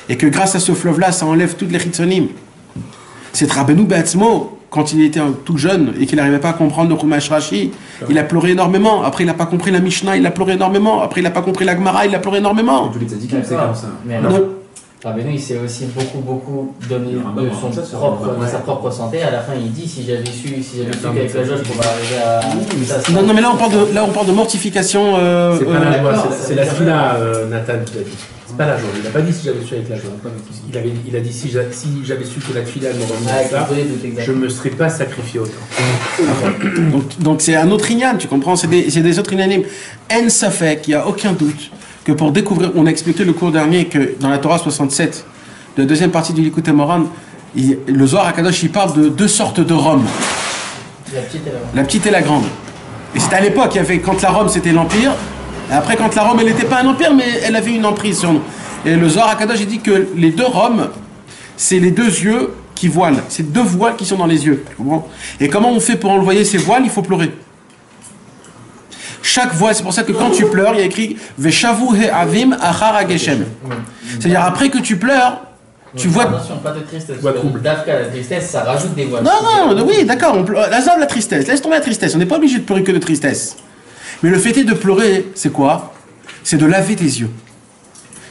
Et que grâce à ce fleuve-là, ça enlève toutes les chitzonim. C'est Rabbeinu Be'atzmo, quand il était tout jeune et qu'il n'arrivait pas à comprendre le Chumash Rashi, il a pleuré énormément. Après, il n'a pas compris la Mishnah, il a pleuré énormément. Après, il n'a pas compris la Gemara, il a pleuré énormément. Tous les tzadikim, c'est comme ça. Mais alors, Rabbeinu, il s'est aussi beaucoup donné de sa propre santé. À la fin, il dit si j'avais su qu'avec la joie, je pourrais arriver à. Non, mais là, on parle de mortification. C'est pas la joie, c'est la fila, Nathan, qui l'a dit. C'est pas la joie. Il n'a pas dit si j'avais su avec la joie. Il a dit si j'avais su que la fila me revenait ça, je me serais pas sacrifié autant. Donc c'est un autre ignan, tu comprends? C'est des autres ignanim. En safek, il n'y a aucun doute que pour découvrir, on a expliqué le cours dernier que dans la Torah 67, la deuxième partie du Likutei Moharan, le Zohar HaKadosh, il parle de deux sortes de Rome. La petite et la grande. Et c'était à l'époque, quand la Rome c'était l'Empire, et après quand la Rome elle n'était pas un empire, mais elle avait une emprise sur nous. Et le Zohar HaKadosh, il dit que les deux Roms, c'est les deux yeux qui voilent. C'est deux voiles qui sont dans les yeux. Tu comprends? Et comment on fait pour envoyer ces voiles? Il faut pleurer. Chaque voile, c'est pour ça que quand tu pleures, il y a écrit Veshavu He'avim Achar HaGeshem. C'est-à-dire après que tu pleures, tu vois. Attention, pas de tristesse. D'Afka, la tristesse, ça rajoute des voiles. Non, oui, d'accord. La tristesse, laisse tomber la tristesse. On n'est pas obligé de pleurer que de tristesse. Mais le fait est de pleurer, c'est quoi? C'est de laver tes yeux.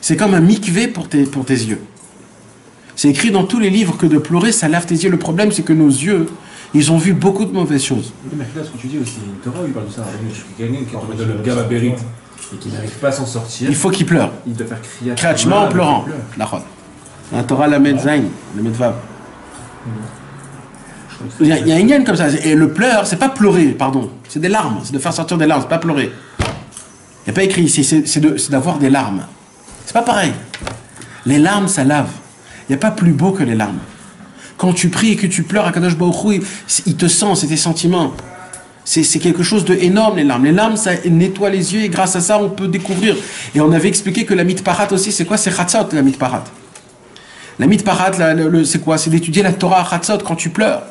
C'est comme un mikvé pour tes yeux. C'est écrit dans tous les livres que de pleurer, ça lave tes yeux. Le problème, c'est que nos yeux, ils ont vu beaucoup de mauvaises choses. Mais là, ce que tu dis aussi, une Torah, il parle de ça. Je suis quelqu'un qui est dans le gamma bérit et qui n'arrive pas à s'en sortir. Il faut qu'il pleure. Il doit faire crier. Krachement en pleurant. La Torah, la Medzain, la Medvav. Il y a un yen comme ça. Et le pleur, c'est pas pleurer, pardon. C'est des larmes. C'est de faire sortir des larmes, c'est pas pleurer. Il n'y a pas écrit ici, c'est d'avoir des larmes. C'est pas pareil. Les larmes, ça lave. Il n'y a pas plus beau que les larmes. Quand tu pries et que tu pleures, Akadosh Baruch Hu, il te sent, c'est tes sentiments. C'est quelque chose d'énorme, les larmes. Les larmes, ça nettoie les yeux et grâce à ça, on peut découvrir. Et on avait expliqué que la mitparat aussi, c'est quoi? C'est chatzot, la mitparat. La mitparat, c'est quoi? C'est d'étudier la Torah à chatzot quand tu pleures.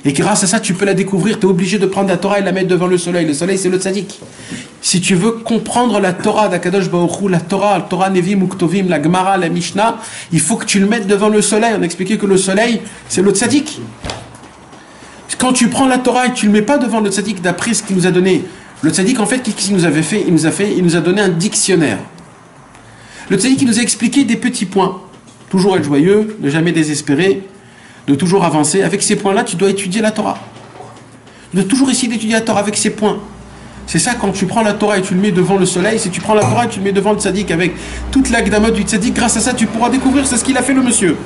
Et grâce à ça, tu peux la découvrir. Tu es obligé de prendre la Torah et la mettre devant le soleil. Le soleil, c'est le tzaddik. Si tu veux comprendre la Torah d'Akadosh Baruch Hu, la Torah Nevim Uktovim, la Gemara, la Mishnah, il faut que tu le mettes devant le soleil. On a expliqué que le soleil, c'est le tzaddik. Quand tu prends la Torah et tu ne le mets pas devant le tzaddik d'après ce qu'il nous a donné, le tzaddik, en fait, qu'est-ce qu'il nous avait fait? Il nous a donné un dictionnaire. Le tzaddik, il nous a expliqué des petits points. Toujours être joyeux, ne jamais désespérer, de toujours avancer. Avec ces points-là, tu dois étudier la Torah. Tu dois toujours essayer d'étudier la Torah avec ces points. C'est ça, quand tu prends la Torah et tu le mets devant le soleil, si tu prends la Torah et tu le mets devant le tzaddik avec toute la gdamot du tzaddik, grâce à ça, tu pourras découvrir, c'est ce qu'il a fait le monsieur.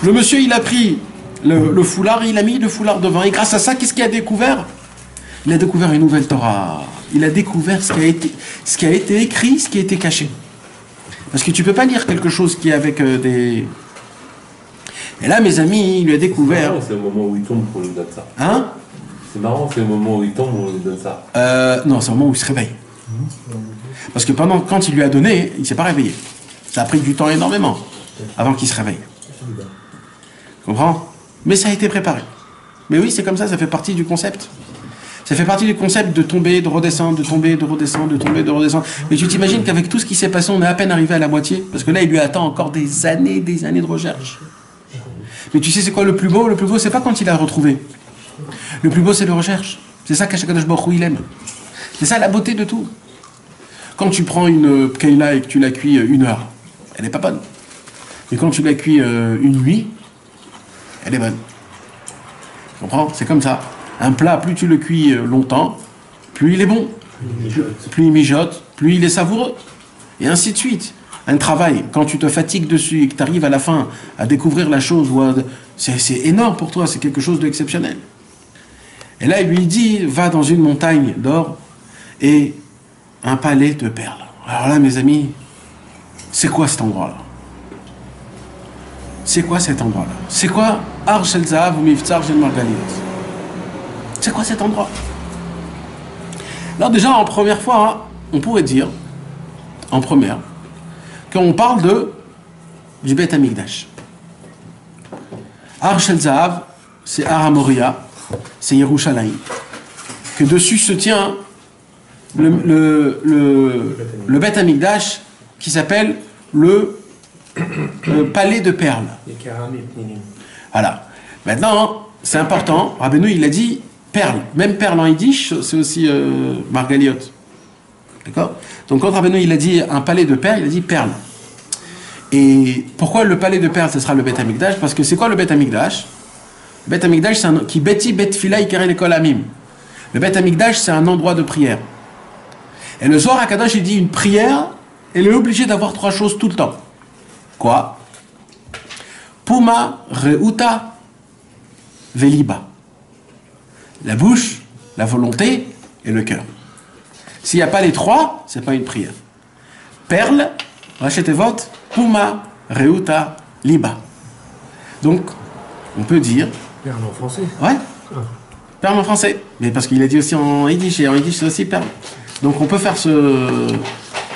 Le monsieur, il a pris le foulard, il a mis le foulard devant. Et grâce à ça, qu'est-ce qu'il a découvert? Il a découvert une nouvelle Torah. Il a découvert ce qui a été écrit, ce qui a été caché. Parce que tu ne peux pas lire quelque chose qui est avec des... Et là, mes amis, il lui a découvert... C'est le moment où il tombe qu'on lui donne ça. Hein? C'est marrant, c'est le moment où il tombe on lui donne ça. Non, c'est le moment où il se réveille. Parce que quand il lui a donné, il ne s'est pas réveillé. Ça a pris du temps énormément avant qu'il se réveille. Tu comprends? Mais ça a été préparé. Mais oui, c'est comme ça fait partie du concept. Ça fait partie du concept de tomber, de redescendre, de tomber, de redescendre, de tomber, de redescendre. Mais tu t'imagines qu'avec tout ce qui s'est passé, on est à peine arrivé à la moitié? Parce que là, il lui attend encore des années de recherche. Mais tu sais, c'est quoi le plus beau? Le plus beau, c'est pas quand il a retrouvé. Le plus beau, c'est la recherche. C'est ça qu'Akadosh Baruch Hu, il aime. C'est ça la beauté de tout. Quand tu prends une keila et que tu la cuis 1 heure, elle n'est pas bonne. Mais quand tu la cuis une nuit, elle est bonne. Tu comprends? C'est comme ça. Un plat, plus tu le cuis longtemps, plus il est bon. Plus il mijote, plus il est savoureux. Et ainsi de suite. Un travail, quand tu te fatigues dessus et que tu arrives à la fin à découvrir la chose, c'est énorme pour toi, c'est quelque chose d'exceptionnel. Et là, il lui dit, va dans une montagne d'or et un palais de perles. Alors là, mes amis, c'est quoi cet endroit-là? C'est quoi cet endroit-là? C'est quoi Ar Shel Zahav ou Miftzar Shel Margaliot? C'est quoi cet endroit? Alors déjà, en première fois, on pourrait dire, en première, qu'on parle du Beth Amikdash. Ar Shel Zahav, c'est Ar HaMoria, c'est Yerushalayim. Que dessus se tient le Beth Amikdash qui s'appelle le palais de perles. Voilà. Maintenant, c'est important, Rabbeinu il a dit perles. Même perles en yiddish, c'est aussi Margaliot. D'accord? Donc quand Rabbeinu il a dit un palais de perles, il a dit perles. Et pourquoi le palais de perles, ce sera le Beth Amikdash? Parce que c'est quoi le Beth Amikdash? Le Beth Amikdash, c'est un qui beti bet fila ikarel ekol amim. Le Beth Amikdash, c'est un endroit de prière. Et le Zohar HaKadosh, il dit une prière, elle est obligée d'avoir 3 choses tout le temps. Quoi? Puma, Reuta, Veliba. La bouche, la volonté et le cœur. S'il n'y a pas les 3, c'est pas une prière. Perle, Rachetevot, Puma, Reuta, Liba. Donc, on peut dire... Perle en français? Ouais. Perle en français. Mais parce qu'il a dit aussi en yiddish, et en yiddish c'est aussi perle. Donc on peut faire ce...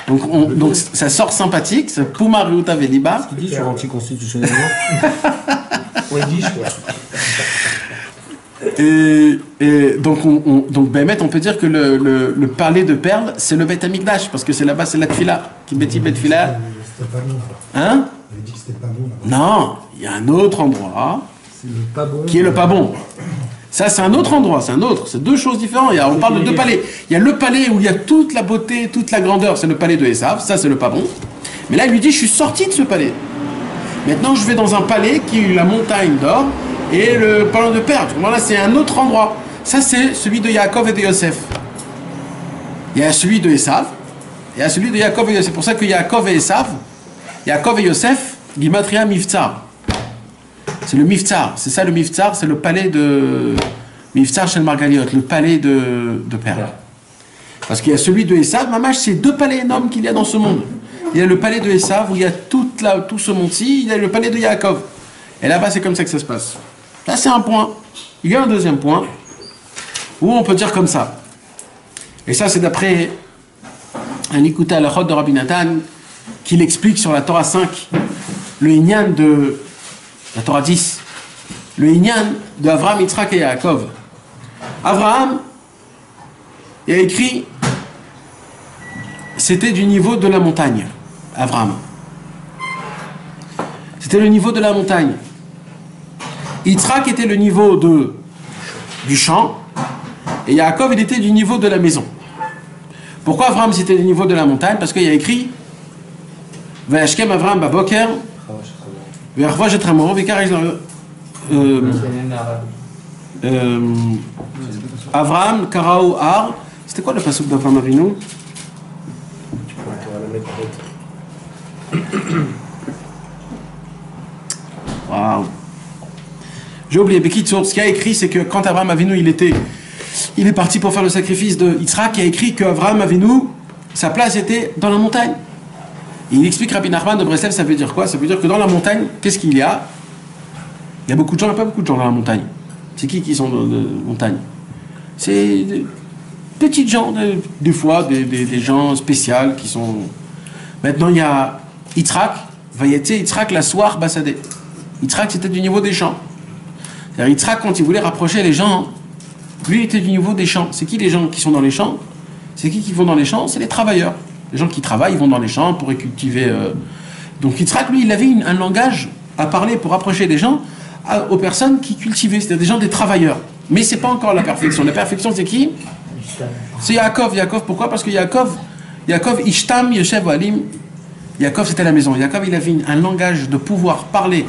Donc ça sort sympathique, c'est Puma, Reuta, Veliba. Ce qu'il dit sur anticonstitutionnellement. Oui, yiddish, quoi. Et donc Bémet, on peut dire que le palais de perles, c'est le Beth Amikdash, parce que c'est là-bas, c'est la Tfila. Qui bêtit Bet Tfila. C'était pas bon. Hein? Il avait dit que c'était pas bon. Non, il y a un autre endroit C'est le pas bon. qui est le pas bon. Ça, c'est un autre endroit, c'est 2 choses différentes. On parle de 2 palais. Il y a le palais où il y a toute la beauté, toute la grandeur, c'est le palais de Esav, ça c'est le pas bon. Mais là, il lui dit, je suis sorti de ce palais. Maintenant, je vais dans un palais qui est la montagne d'or et le palais de perles. Voilà, c'est un autre endroit. Ça, c'est celui de Yaakov et de Yosef. Il y a celui de Esav, et il y a celui de Yaakov et Yosef. C'est pour ça que Yaakov et Esav, Yaakov et Yosef, Gimatria Miftzar. C'est le Miftzar, c'est ça le Miftzar, c'est le palais de Miftzar Shel Margaliot, le palais de perles. Parce qu'il y a celui de Esav, Mamash, c'est 2 palais énormes qu'il y a dans ce monde. Il y a le palais de Esav où il y a tout ce monde-ci, il y a le palais de Yaakov. Et là-bas, c'est comme ça que ça se passe. Là, c'est un point. Il y a un deuxième point où on peut dire comme ça. Et ça, c'est d'après un écouté à la Chod de Rabbi Nathan qui l'explique sur la Torah 5, le Inyan de la Torah 10, le Inyan de Avraham, Yitzhak et Yaakov. Avraham, il a écrit, c'était du niveau de la montagne, Avraham. C'était le niveau de la montagne. Yitzhak était le niveau du champ, et Yaakov, il était du niveau de la maison. Pourquoi Avraham, c'était du niveau de la montagne? Parce qu'il y a écrit, Vayashkem Avraham Baboker, Avraham, Karaou, Ar. C'était quoi le passouk d'Avraham Avinu? Waouh! J'ai oublié. Bekitsour, ce qu'il a écrit, c'est que quand Avraham Avinu il est parti pour faire le sacrifice de Yitzhak, il a écrit qu'Avraham Avinu, sa place était dans la montagne. Et il explique Rabbi Nachman de Breslev, ça veut dire quoi? Ça veut dire que dans la montagne, qu'est-ce qu'il y a? Il y a beaucoup de gens, il n'y a pas beaucoup de gens dans la montagne. C'est qui sont dans la montagne? C'est des petites gens, des fois, des gens spéciaux qui sont... Maintenant, il y a Yitzhak, Yitzhak la soir Bassadeh. Yitzhak, c'était du niveau des champs. C'est-à-dire, Yitzhak, quand il voulait rapprocher les gens, lui, il était du niveau des champs. C'est qui les gens qui sont dans les champs? C'est qui vont dans les champs? C'est les travailleurs. Les gens qui travaillent, ils vont dans les champs pour cultiver. Donc Yitzhak, lui, il avait un langage à parler pour rapprocher les gens aux personnes qui cultivaient, c'est-à-dire des gens, des travailleurs. Mais c'est pas encore la perfection. La perfection, c'est qui? C'est Yaakov. Yaakov, pourquoi? Parce que Yaakov, Ishtam, Yoshev, Alim. Yaakov, c'était la maison. Yaakov, il avait un langage de pouvoir parler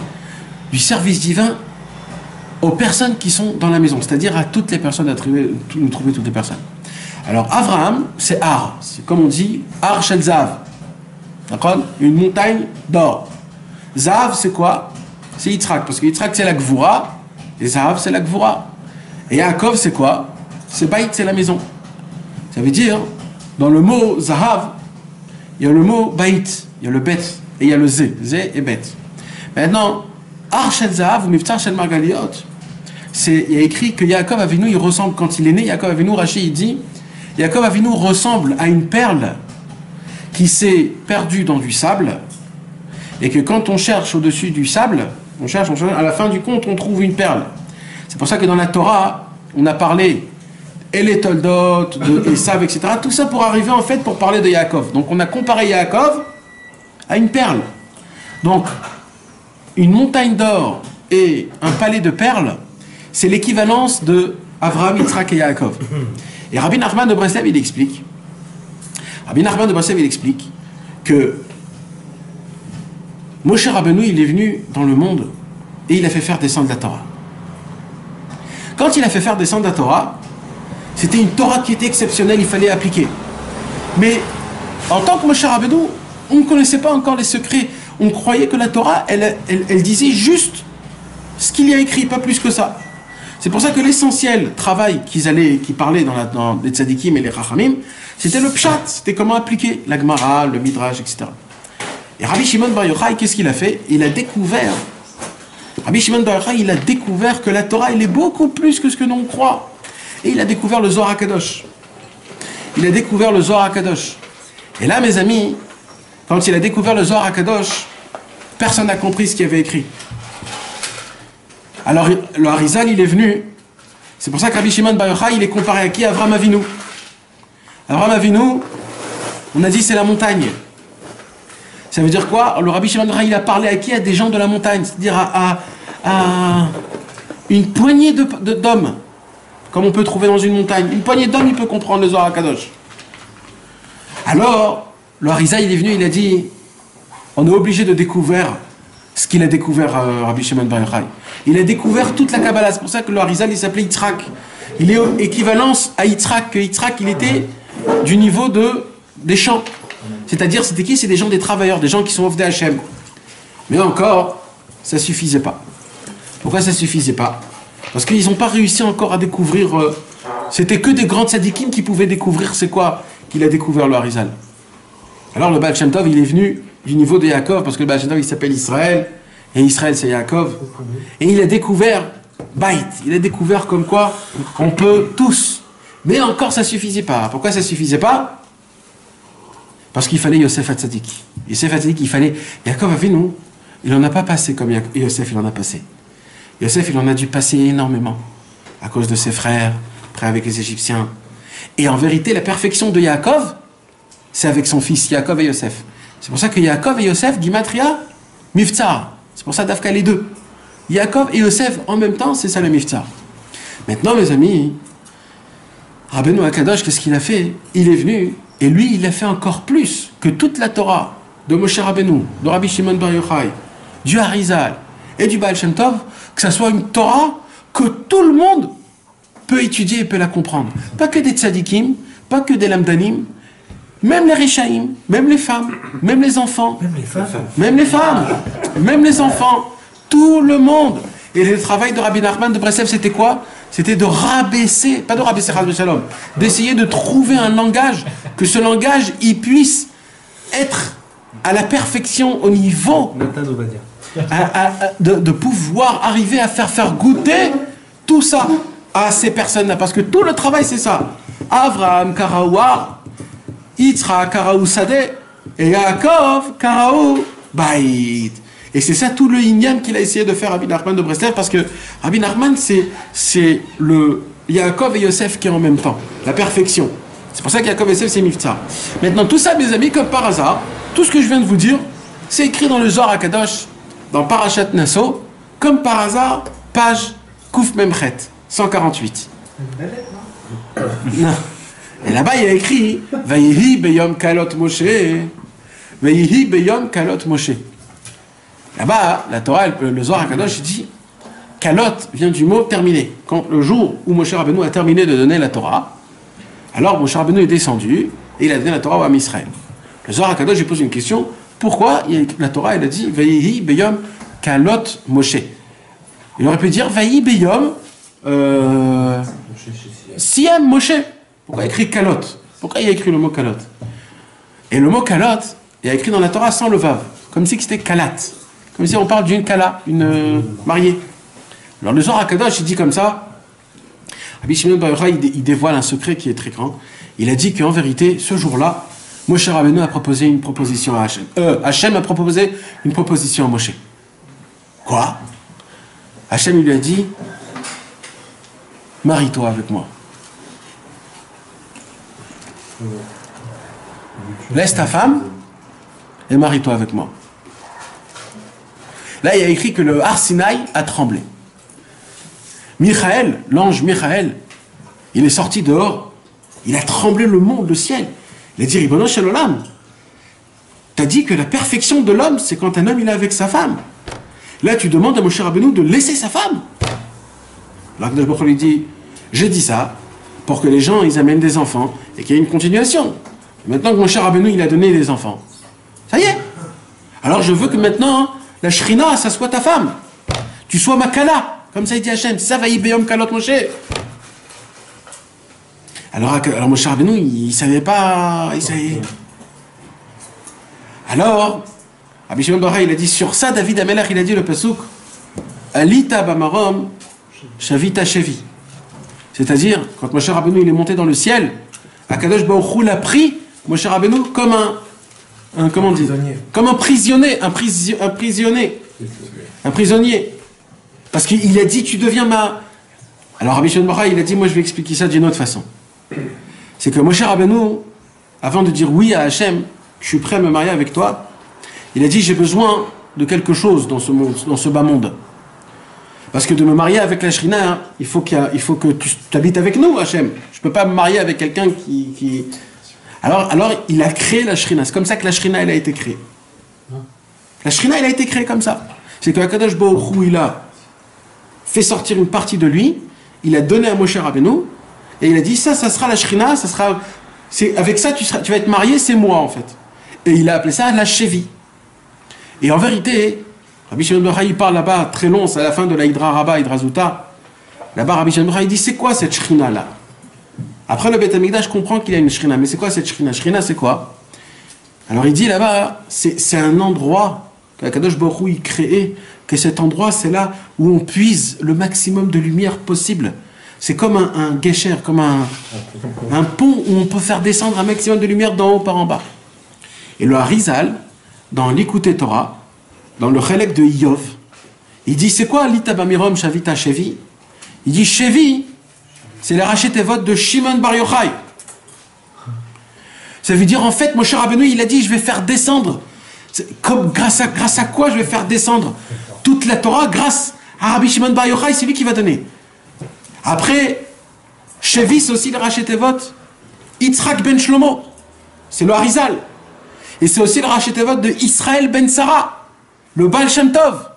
du service divin aux personnes qui sont dans la maison, c'est-à-dire à toutes les personnes, nous trouver toutes les personnes. Alors, Avraham, c'est Ar, c'est comme on dit, Ar Shel Zav. D'accord? Une montagne d'or. Zav, c'est quoi? C'est Yitzhak, parce que Yitzhak, c'est la Gvura, et Zav, c'est la Gvura. Et Yaakov, c'est quoi? C'est Baït, c'est la maison. Ça veut dire, dans le mot Zahav, il y a le mot Baït, il y a le Bet, et il y a le Zé et Bet. Maintenant, Ar Shel Zahav ou Miftar Shel Margaliot, il y a écrit que Yaakov Avinu, il ressemble, quand il est né, Yaakov Avinu, Rashi, il dit, Yaakov Avinu ressemble à une perle qui s'est perdue dans du sable, et que quand on cherche au-dessus du sable, on cherche, à la fin du compte, on trouve une perle. C'est pour ça que dans la Torah, on a parlé et les Toldot, de Esav, etc. Tout ça pour arriver en fait pour parler de Yaakov. Donc on a comparé Yaakov à une perle. Donc une montagne d'or et un palais de perles, c'est l'équivalence de Avraham, Yitzhak et Yaakov. Et Rabbi Nachman de Breslev, il explique que Moshe Rabbeinu, il est venu dans le monde et il a fait faire descendre la Torah. Quand il a fait faire descendre la Torah, c'était une Torah qui était exceptionnelle, il fallait appliquer. Mais en tant que Moshe Rabbeinu, on ne connaissait pas encore les secrets. On croyait que la Torah, elle disait juste ce qu'il y a écrit, pas plus que ça. C'est pour ça que l'essentiel travail qu'ils parlaient dans les tzadikim et les rachamim, c'était le pshat, c'était comment appliquer la Gemara, le midrash, etc. Et Rabbi Shimon Bar Yochai, qu'est-ce qu'il a fait? Rabbi Shimon Bar Yochai, il a découvert que la Torah, elle est beaucoup plus que ce que l'on croit. Et il a découvert le Zohar HaKadosh. Et là, mes amis, quand il a découvert le Zohar HaKadosh, personne n'a compris ce qu'il avait écrit. Alors, le Harizal, il est venu. C'est pour ça que Rabbi Shimon Bar Yochai, il est comparé à qui? Avraham Avinu. Avraham Avinu, on a dit c'est la montagne. Ça veut dire quoi? Le Rabbi Shimon Bar Yochai, il a parlé à qui? À des gens de la montagne, c'est-à-dire à une poignée d'hommes, comme on peut trouver dans une montagne. Une poignée d'hommes, il peut comprendre le Zohar HaKadosh. Alors, le Harizal, il est venu, il a dit, on est obligé de découvrir ce qu'il a découvert, Rabbi Shimon Bar Yochai. Il a découvert toute la Kabbalah. C'est pour ça que le Harizal, il s'appelait Yitzhak. Il est équivalence à Yitzhak, que Yitzhak, il était du niveau des champs. C'est-à-dire, c'était qui? C'est des gens, des travailleurs, des gens qui sont Ovdei Hashem. Mais encore, ça ne suffisait pas. Pourquoi ça ne suffisait pas? Parce qu'ils n'ont pas réussi encore à découvrir... c'était que des grands tzadikim qui pouvaient découvrir c'est quoi qu'il a découvert le Harizal. Alors le Baal Shem Tov, il est venu du niveau de Yaakov, parce que le Baal Shem Tov, il s'appelle Israël, et Israël, c'est Yaakov. Et il a découvert Baït. Il a découvert comme quoi on peut tous. Mais encore, ça ne suffisait pas. Pourquoi ça ne suffisait pas? Parce qu'il fallait Yosef Hatzadik. Yosef Hatzadik, il fallait... Yaakov Avinu, il n'en a pas passé comme Yosef, il en a passé. Yosef, il en a dû passer énormément. À cause de ses frères, après avec les Égyptiens. Et en vérité, la perfection de Yaakov, c'est avec son fils Yaakov et Yosef. C'est pour ça que Yaakov et Yosef, Gimatria, Miftsar. C'est pour ça d'Afka les deux. Yaakov et Yosef en même temps, c'est ça le Miftsar. Maintenant, mes amis, Rabbeinu HaKadosh, qu'est-ce qu'il a fait? Il est venu, et lui, il a fait encore plus que toute la Torah de Moshe Rabbeinu, de Rabbi Shimon Bar Yochai, du Harizal et du Baal Shem Tov, que ça soit une Torah que tout le monde peut étudier et peut la comprendre. Pas que des tzadikim, pas que des lamdanim, même les Rishaïm, même les femmes, même les enfants, même les enfants, tout le monde. Et le travail de Rabbi Nachman de Breslev, c'était quoi? C'était de rabaisser, pas de rabaisser Chas v'Shalom, d'essayer de trouver un langage, que ce langage, il puisse être à la perfection au niveau de pouvoir arriver à faire goûter tout ça à ces personnes-là. Parce que tout le travail, c'est ça. Avraham, Karaouar, Yitzhak, Karaou Sadeh, et Yaakov, Karaou Baït. Et c'est ça tout le inyan qu'il a essayé de faire Rabbi Nachman de Breslev, parce que Rabbi Nachman, c'est le Yaakov et Yosef qui est en même temps, la perfection. C'est pour ça que Yaakov et Yosef, c'est Miftsar. Maintenant, tout ça, mes amis, comme par hasard, tout ce que je viens de vous dire, c'est écrit dans le Zohar HaKadosh, dans Parashat Nasso, comme par hasard, page Kouf Memchet, 148. Non. Et là-bas, il y a écrit Vayihi beyom kalot Moshe. Vayihi beyom kalot Moshe. Là-bas, la Torah, le Zohar HaKadosh dit kalot vient du mot terminé. Quand le jour où Moshe Rabbeinu a terminé de donner la Torah, alors Moshe Rabbeinu est descendu et il a donné la Torah au Am Israël. Le Zohar HaKadosh, je pose une question. Pourquoi la Torah, elle a dit Vayihi Beyom Kalot Moshe? Il aurait pu dire Vayihi Beyom Siyam Moshe. Pourquoi il a écrit Kalot? Pourquoi il a écrit le mot Kalot? Et le mot Kalot est écrit dans la Torah sans le Vav, comme si c'était Kalat. Comme si on parle d'une Kala, une mariée. Alors le Zohar HaKadosh, il dit comme ça. Rabbi Shimon Bar Yochai, il dévoile un secret qui est très grand. Il a dit qu'en vérité, ce jour-là, Moshe Rabbeinu a proposé une proposition à Hachem. Hachem a proposé une proposition à Moshe. Quoi? Hachem il lui a dit, marie-toi avec moi. Laisse ta femme et marie-toi avec moi. Là, il y a écrit que le Har Sinaï a tremblé. Michaël, l'ange Michaël, il est sorti dehors, il a tremblé le monde, le ciel. Il a dit, Ribono Shel Olam, t'as dit que la perfection de l'homme, c'est quand un homme il est avec sa femme. Là, tu demandes à Moshe Rabbeinu de laisser sa femme. L'Akdosh Baruch Hu lui dit, j'ai dit ça pour que les gens, ils amènent des enfants et qu'il y ait une continuation. Et maintenant que Moshe Rabbeinu, il a donné des enfants, ça y est. Alors je veux que maintenant, la Shrina, ça soit ta femme. Tu sois ma Kala. Comme ça, il dit Hachem, ça va y Beyom Kalot Moshe. Alors Moshe Rabbeinu, il savait pas. Il savait. Alors, Rabbi Shimon Bar Yochai, il a dit sur ça, David Amelach, il a dit le pasuk Alita Bamarom Shavita Shevi. C'est-à-dire, quand Moshe Rabbeinu il est monté dans le ciel, Akadosh Baruch Hu l'a pris, Moshe Rabbeinu, comme comment on dit, comme un prisonnier, un prisonnier. Parce qu'il a dit, tu deviens ma... Alors Rabbi Shimon Bar Yochai, il a dit, moi je vais expliquer ça d'une autre façon. C'est que Moshe Rabbeinu, avant de dire oui à Hachem, je suis prêt à me marier avec toi, il a dit, j'ai besoin de quelque chose dans ce monde, dans ce bas monde. Parce que de me marier avec la Shrina, hein, il faut que tu habites avec nous, Hachem. Je ne peux pas me marier avec quelqu'un qui... Alors, il a créé la Shrina. C'est comme ça que la Shrina, elle a été créée. La Shrina, elle a été créée comme ça. C'est que Akadosh Baruch Hu, il a fait sortir une partie de lui, il a donné à Moshe Rabbeinu, et il a dit, ça sera la Shrina, avec ça, tu vas être marié, c'est moi, en fait. Et il a appelé ça la Shevi. Et en vérité, Rabbi Shimon Bar Yochai, il parle là-bas, très long, c'est à la fin de la Hydra Rabba, Hydra Zuta. Là-bas, Rabbi Shimon Bar Yochai, il dit, c'est quoi cette Shrina-là? Après le Beth Amikdash, je comprends qu'il y a une Shrina, mais c'est quoi cette Shrina? Shrina, c'est quoi? Alors il dit là-bas, c'est un endroit qu'Akadosh Baruch Hu, il crée, que cet endroit, c'est là où on puise le maximum de lumière possible. C'est comme un gesher, comme un pont où on peut faire descendre un maximum de lumière d'en haut par en bas. Et le Harizal, dans l'Ikouté Torah, dans le Chelek de Iyov, il dit, c'est quoi Alita Bamirom Shavita Shevi? Il dit, Shevi, c'est les rachetevot de Shimon Bar Yochai. Ça veut dire, en fait, Moshe Rabbeinu, il a dit, je vais faire descendre. Grâce à quoi je vais faire descendre toute la Torah? Grâce à Rabbi Shimon Bar Yochai, c'est lui qui va donner. Après, Shevi, c'est aussi le rachetevot Yitzhak ben Shlomo. C'est le Harizal. Et c'est aussi le rachetevot de Israël ben Sarah, le Baal Shem Tov.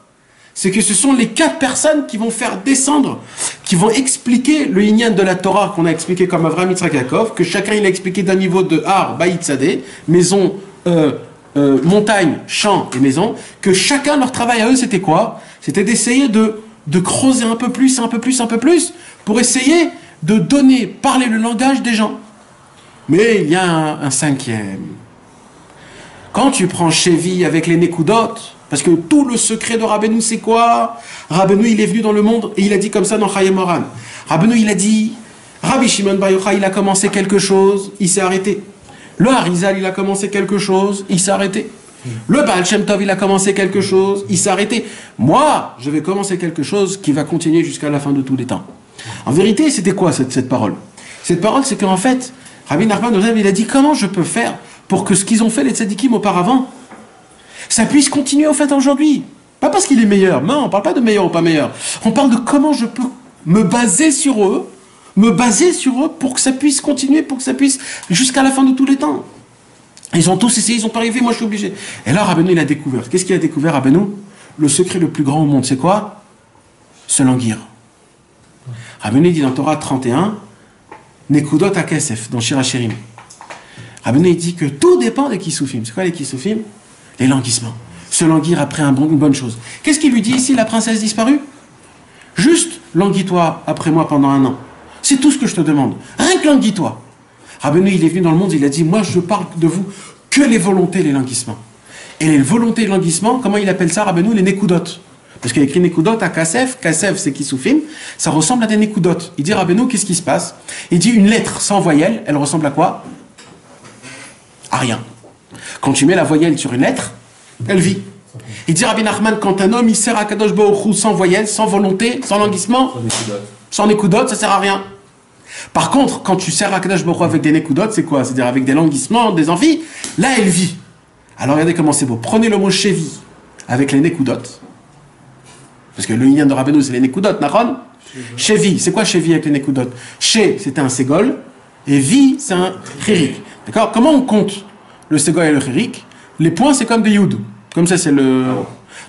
C'est que ce sont les 4 personnes qui vont faire descendre, qui vont expliquer le Inyan de la Torah qu'on a expliqué comme Avraham, Yitzhak, Yaakov, que chacun il a expliqué d'un niveau de Har, Baït Sadeh, maison, montagne, champ et maison, que chacun leur travail à eux c'était quoi? C'était d'essayer de creuser un peu plus, pour essayer de parler le langage des gens. Mais il y a un cinquième. Quand tu prends Shevi avec les Nekudot, parce que tout le secret de Rabbeinu, c'est quoi? Rabbeinu, il est venu dans le monde et il a dit comme ça dans Chayei Moharan. Rabbeinu, il a dit, Rabbi Shimon Bar Yochai, il a commencé quelque chose, il s'est arrêté. Le Harizal, il a commencé quelque chose, il s'est arrêté. Le Baal Shem Tov, il a commencé quelque chose, il s'est arrêté. Moi, je vais commencer quelque chose qui va continuer jusqu'à la fin de tous les temps. En vérité, c'était quoi cette parole? Cette parole, c'est qu'en fait, Rabbi Nachman, il a dit, comment je peux faire pour que ce qu'ils ont fait les tzadikim auparavant, ça puisse continuer au fait aujourd'hui. Pas parce qu'il est meilleur, non, on ne parle pas de meilleur ou pas meilleur. On parle de comment je peux me baser sur eux pour que ça puisse continuer, pour que ça puisse jusqu'à la fin de tous les temps. Ils ont tous essayé, ils n'ont pas arrivé, moi je suis obligé. Et là, Rabbeinu, il a découvert. Qu'est-ce qu'il a découvert, Rabbeinu? Le secret le plus grand au monde, c'est quoi? se languir. Rabbeinu dit dans Torah 31, Nekudot HaKesef, dans Shir HaShirim. Rabbeinu dit que tout dépend des Kisufim. C'est quoi les Kisufim? Les languissements. Se languir après une bonne chose. Qu'est-ce qu'il lui dit ici, la princesse disparue? Juste, languis-toi après moi pendant 1 an. C'est tout ce que je te demande. Rien que languis-toi. Rabbeinu, il est venu dans le monde, il a dit, moi je parle de vous que les volontés, les languissements. Et les volontés, les languissements, comment il appelle ça, Rabbeinu? Les Nekudot. Parce qu'il y a écrit Nekudot à Kasef. Kasef, c'est Kisufim. Ça ressemble à des Nekudot. Il dit, Rabbeinu, qu'est-ce qui se passe? Il dit, une lettre sans voyelle, elle ressemble à quoi? À rien. Quand tu mets la voyelle sur une lettre, elle vit. Il dit, Rabbi Nachman, quand un homme, il sert à Kadosh Baruch Hu sans voyelle, sans volonté, sans languissement, sans Nekudot, ça sert à rien. Par contre, quand tu sers à Kadosh Baruch Hu avec des Nekudot, c'est quoi? C'est-à-dire avec des languissements, des envies, là, elle vit. Alors regardez comment c'est beau. Prenez le mot Shevi avec les Nekudot. Parce que le lien de Rabbeinu, c'est les Nekudot, Nahon. Shevi, c'est quoi Shevi avec les Nekudot? She, c'était un Ségol, et Vi, c'est un Chirik. D'accord? Comment on compte le Ségol et le Chirik? Les points, c'est comme des Yud. Comme ça, c'est le...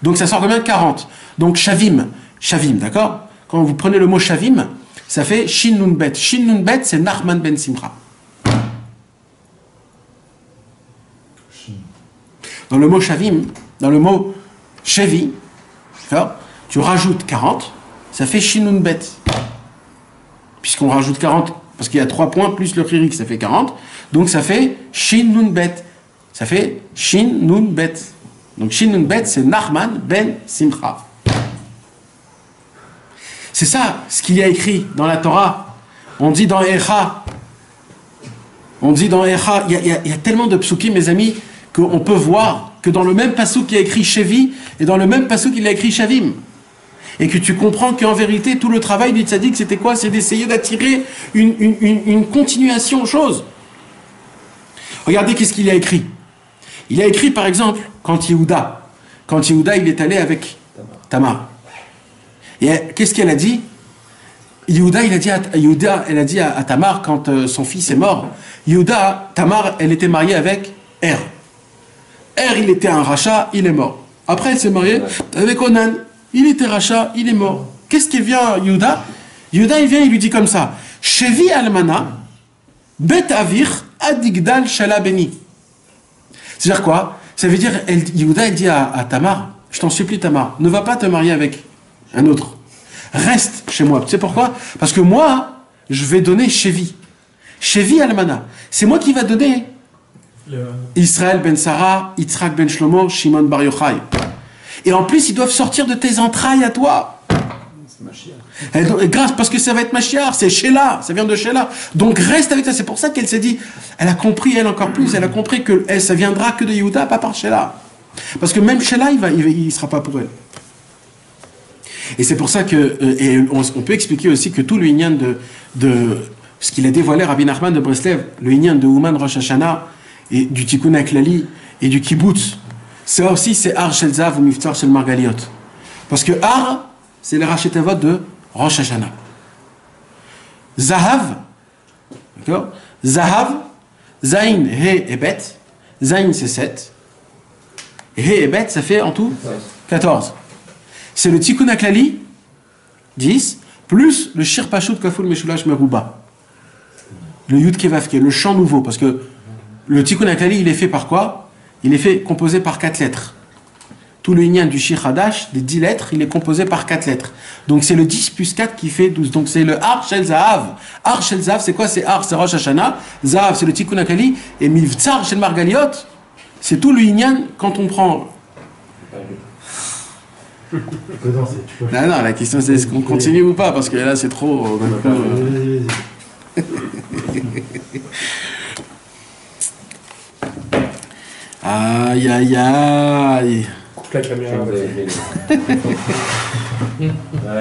Donc ça sort combien? 40. Donc Shavim, Shavim, d'accord? Quand vous prenez le mot Shavim, ça fait Shin Nun Bet. Shin Nun Bet, c'est Nachman Ben Simcha. Dans le mot Shavim, dans le mot Shevi, d'accord, tu rajoutes 40, ça fait Shin Nun Bet. Puisqu'on rajoute 40, parce qu'il y a 3 points plus le Chirik, ça fait 40. Donc ça fait Shin Nun Bet. Ça fait Shin Nun Bet. Donc Shin Nun Bet, c'est Nachman Ben Simcha. C'est ça ce qu'il y a écrit dans la Torah. On dit dans Echa. Il y a tellement de psukim, mes amis, qu'on peut voir que dans le même passouk il y a écrit Shevi et dans le même passouk il y a écrit Shavim. Et que tu comprends qu'en vérité, tout le travail du tzaddik, c'était quoi? C'est d'essayer d'attirer une continuation aux choses. Regardez qu'est-ce qu'il a écrit. Il a écrit, par exemple, quand Yehuda, il est allé avec Tamar. Et qu'est-ce qu'elle a dit? Yehuda, elle a dit à Tamar, quand son fils est mort, Tamar, elle était mariée avec Er. Er, il était un rachat, il est mort. Après, elle s'est mariée avec Onan. Il était rachat, il est mort. Qu'est-ce qui vient, Yehuda? Yehuda, il vient, il lui dit comme ça. Shevi almana, bet avir, adigdal shalabeni. C'est-à-dire quoi? Ça veut dire, Yehuda, il dit à Tamar, je t'en supplie Tamar, ne va pas te marier avec un autre. Reste chez moi. Tu sais pourquoi? Parce que moi, je vais donner Shevi. Shevi almana. C'est moi qui va donner Israël ben Sarah, Yitzhak ben Shlomo, Shimon bar Yochai. Et en plus, ils doivent sortir de tes entrailles à toi. C'est Mashiach. Grâce, parce que ça va être Mashiach, c'est Sheila, ça vient de Sheila. Donc reste avec ça. C'est pour ça qu'elle s'est dit, elle a compris, elle encore plus, elle a compris que ça viendra que de Yehuda, pas par Sheila. Parce que même Sheila, il sera pas pour elle. Et c'est pour ça que, et on peut expliquer aussi que tout le inyan de ce qu'il a dévoilé Rabbi Nachman de Breslev, le inyan de Ouman Rosh Hashanah, et du Tikkun HaKlali, et du Kibbutz, ça aussi c'est Ar Shel Zav ou Miftar Shel Margaliot. Parce que Ar, c'est le Rachet Avot de Rosh Hashanah. Zahav, d'accord? Zahav, Zain, He et Bet. Zain c'est 7. He et Bet, ça fait en tout 14. C'est le Tikkun HaKlali, 10, plus le Shir Pashut Kaful Meshulash Meruba. Le Yud Kevavke, le chant nouveau. Parce que le Tikkun HaKlali, il est fait par quoi? Il est fait composé par 4 lettres. Tout le inyan du Shir Hadash, des 10 lettres, il est composé par 4 lettres. Donc c'est le 10 plus 4 qui fait 12. Donc c'est le Ar Shel Zahav. Ar Shel Zahav, c'est quoi? C'est Ar, c'est Rosh Hashanah. Zahav, c'est le Tikkun HaKlali. Et Mivtsar Shel Margaliot, c'est tout le inyan quand on prend. Non, la question c'est est-ce qu'on continue ou pas? Parce que là c'est trop. Aïe aïe aïe. Coupe la caméra. La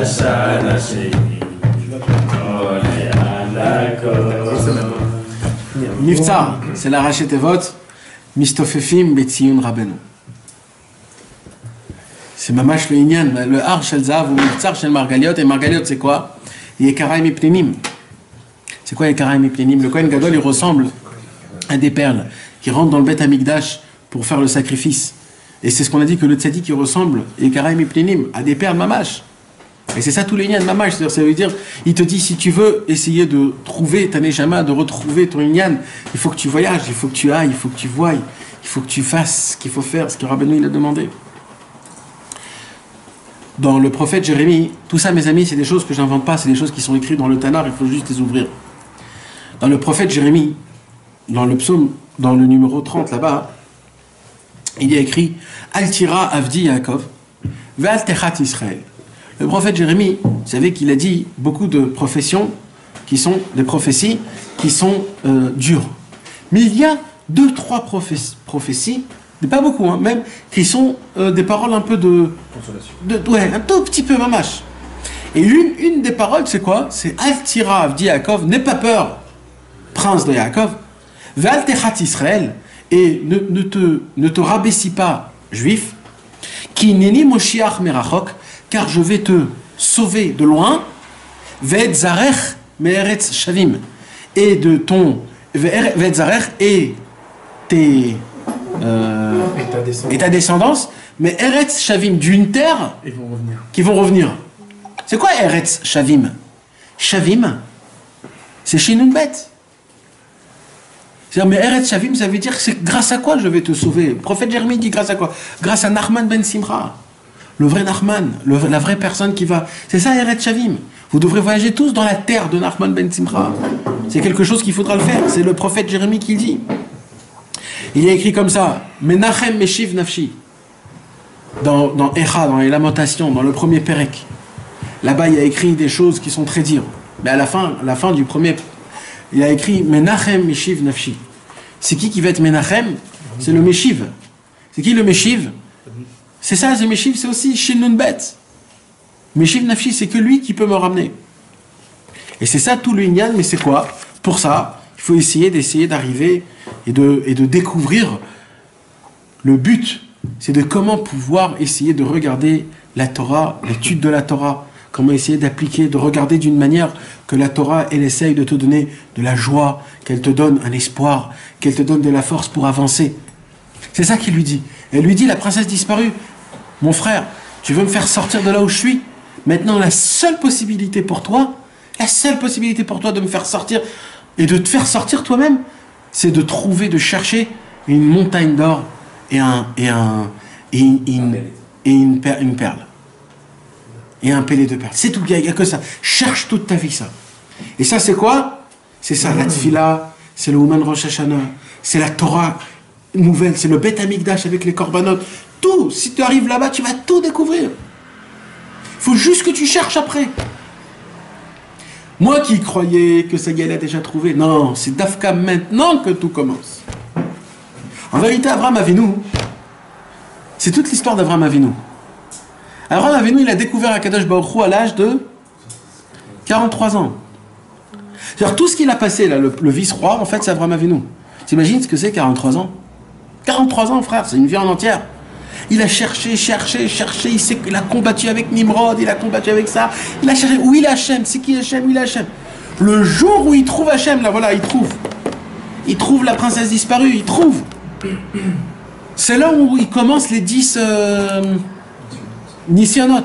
הצד השני עולה על הכל. מבצר, c'est la ראשי תיבות, מסתופפים בציון רבנו. C'est ממש le עניין, le הר של זהב הוא מבצר של מרגליות, et מרגליות c'est quoi? יקרה מפנינים. C'est quoi יקרה מפנינים? Le Kohen Gadol il ressemble à des perles qui rentrent dans le Beth Amikdash pour faire le sacrifice. Et c'est ce qu'on a dit que le tzaddik qui ressemble יקרה מפנינים à des perles mamash. Et c'est ça tout les inyan mamash, c'est-à-dire, ça veut dire, il te dit si tu veux essayer de trouver ta neshama, de retrouver ton inyan, il faut que tu voyages, il faut que tu ailles, il faut que tu voies, il faut que tu fasses ce qu'il faut faire, ce que Rabbeinu il a demandé. Dans le prophète Jérémie, tout ça mes amis, c'est des choses que j'invente pas, c'est des choses qui sont écrites dans le Tanakh, il faut juste les ouvrir. Dans le prophète Jérémie, dans le psaume, dans le numéro 30 là-bas, il y a écrit Altira Avdi Yaakov, Ve'al Techat Israël. Le prophète Jérémie, vous savez qu'il a dit beaucoup de professions qui sont des prophéties qui sont dures. Mais il y a 2-3 prophéties, pas beaucoup, hein, même, qui sont des paroles un peu ouais, un tout petit peu mamache. Et une des paroles, c'est quoi? C'est Altira Avdi Yaakov, n'aie pas peur, prince de Yaakov, Ve'al Techat Israël, et ne te rabaissis pas, juif, Ki nini Moshiach merachok, car je vais te sauver de loin, Ve'et zarech me'eretz shavim, et de ton Ve'et zarech et tes et ta descendance, mais eretz shavim, d'une terre qui vont revenir. C'est quoi eretz shavim? Shavim, c'est Shinun Bet. C'est-à-dire, mais eretz shavim, ça veut dire c'est grâce à quoi je vais te sauver. Le prophète Jérémie dit grâce à quoi? Grâce à Nachman ben Simra. Le vrai Nachman, la vraie personne qui va... C'est ça, Eretz Shavim. Vous devrez voyager tous dans la terre de Nachman ben Simra. C'est quelque chose qu'il faudra le faire. C'est le prophète Jérémie qui le dit. Il y a écrit comme ça, Menachem Meshiv Nafshi. Dans Echa, dans les Lamentations, dans le premier Perek. Là-bas, il y a écrit des choses qui sont très dures. Mais à la fin du premier, il y a écrit Menachem Meshiv Nafshi. C'est qui va être Menachem? C'est le Meshiv. C'est qui le Meshiv? C'est ça, c'est Meshiv, c'est aussi Shinun Bet. Meshiv Nafshi, c'est que lui qui peut me ramener. Et c'est ça tout le Inyan, mais c'est quoi? Pour ça, il faut essayer d'arriver et de découvrir le but. C'est de comment pouvoir essayer de regarder la Torah, l'étude de la Torah, comment essayer d'appliquer, de regarder d'une manière que la Torah, elle essaye de te donner de la joie, qu'elle te donne un espoir, qu'elle te donne de la force pour avancer. C'est ça qu'il lui dit. Elle lui dit, la princesse disparue, mon frère, tu veux me faire sortir de là où je suis? Maintenant, la seule possibilité pour toi de me faire sortir et de te faire sortir toi-même, c'est de trouver, de chercher une montagne d'or et une perle. Et un pélé de perles. C'est tout, il n'y a que ça. Cherche toute ta vie ça. Et ça, c'est quoi? C'est ça, la tfila, c'est le Ouman Rosh Hashanah, c'est la Torah nouvelle, c'est le Beth Amikdash avec les korbanot. Tout, si tu arrives là-bas, tu vas tout découvrir. Il faut juste que tu cherches après. Moi qui croyais que ça y allait déjà trouvé, non, c'est Dafka maintenant que tout commence. En vérité, Abraham Avinu, c'est toute l'histoire d'Abraham Avinu. Abraham Avinu, il a découvert Akadosh Baruch Hu à l'âge de 43 ans. C'est-à-dire, tout ce qu'il a passé, là, le vice-roi, en fait, c'est Abraham Avinu. T'imagines ce que c'est 43 ans? 43 ans, frère, c'est une vie en entière. Il a cherché, il a combattu avec Nimrod, il a combattu avec ça. Il a cherché, où il est Hachem? C'est qui Hachem? Où il est Hachem? Le jour où il trouve Hachem, là, voilà, il trouve. Il trouve la princesse disparue, il trouve. C'est là où il commence les 10 Nisyanot.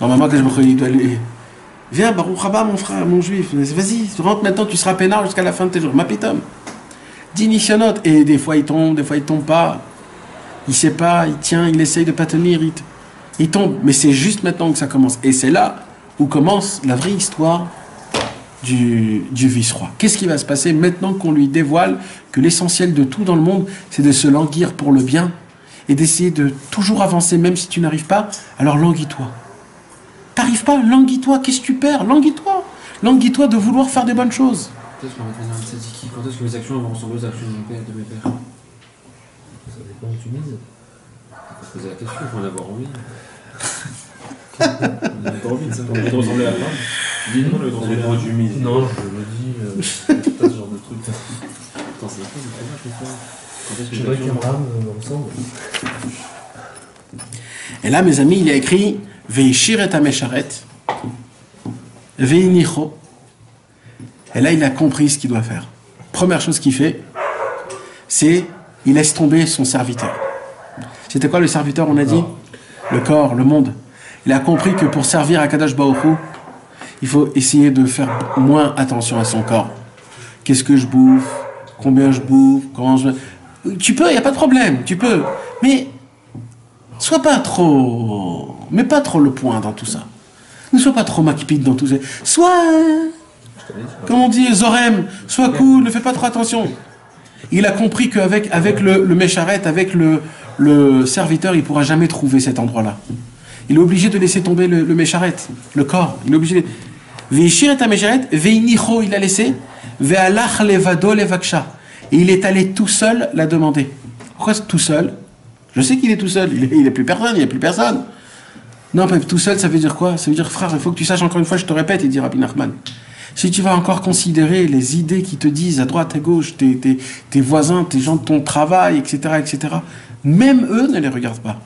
Normalement, il doit aller. Viens, Baruch Haba, mon frère, mon juif. Vas-y, rentre maintenant, tu seras peinard jusqu'à la fin de tes jours. Ma pitom. 10 Nisyanot. Et des fois, il tombe pas. Il sait pas, il tient, il essaye de pas tenir, il tombe. Mais c'est juste maintenant que ça commence. Et c'est là où commence la vraie histoire du vice-roi. Qu'est-ce qui va se passer maintenant qu'on lui dévoile que l'essentiel de tout dans le monde, c'est de se languir pour le bien et d'essayer de toujours avancer, même si tu n'arrives pas, alors languis-toi. T'arrives pas, languis-toi, qu'est-ce que tu perds? Languis-toi. Languis-toi de vouloir faire des bonnes choses. Quand est-ce que mes actions vont ressembler aux actions de mon père et de mes pères? Ça dépend où tu mises. Il faut poser la question, il faut en avoir envie. Trop vite, ça. On ressemblait à la femme. Tu dis non, le grand du mise. Non, je me dis, pas ce genre de truc. Attends, c'est quoi le fromage? Je voudrais qu'il me ressemble. Et là, mes amis, il a écrit Veishir et Amesharet, Veinicho. Et là, il a compris ce qu'il doit faire. Première chose qu'il fait, c'est il laisse tomber son serviteur. C'était quoi le serviteur, on a dit? Le corps, le monde. Il a compris que pour servir à Kadosh Baruch Hu, il faut essayer de faire moins attention à son corps. Qu'est-ce que je bouffe? Combien je bouffe? Comment je... Tu peux, il n'y a pas de problème, tu peux. Mais sois pas trop... Mets pas trop le point dans tout ça. Ne sois pas trop makpid dans tout ça. Sois... Comme on dit, Zorem, sois cool, ne fais pas trop attention. Il a compris qu'avec le Mécharet, avec le serviteur, il ne pourra jamais trouver cet endroit-là. Il est obligé de laisser tomber le Mécharet, le corps. Il est obligé de... Veishir et Mécharet, Veinicho, il a laissé. Ve'alach levado levaksha. Et il est allé tout seul la demander. Pourquoi tout seul? Je sais qu'il est tout seul, il n'est plus personne, il n'y a plus personne. Non, mais tout seul, ça veut dire quoi? Ça veut dire, frère, il faut que tu saches encore une fois, je te répète, il dit Rabbi Nachman. Si tu vas encore considérer les idées qui te disent à droite, à gauche, tes voisins, tes gens de ton travail, etc., même eux ne les regardent pas.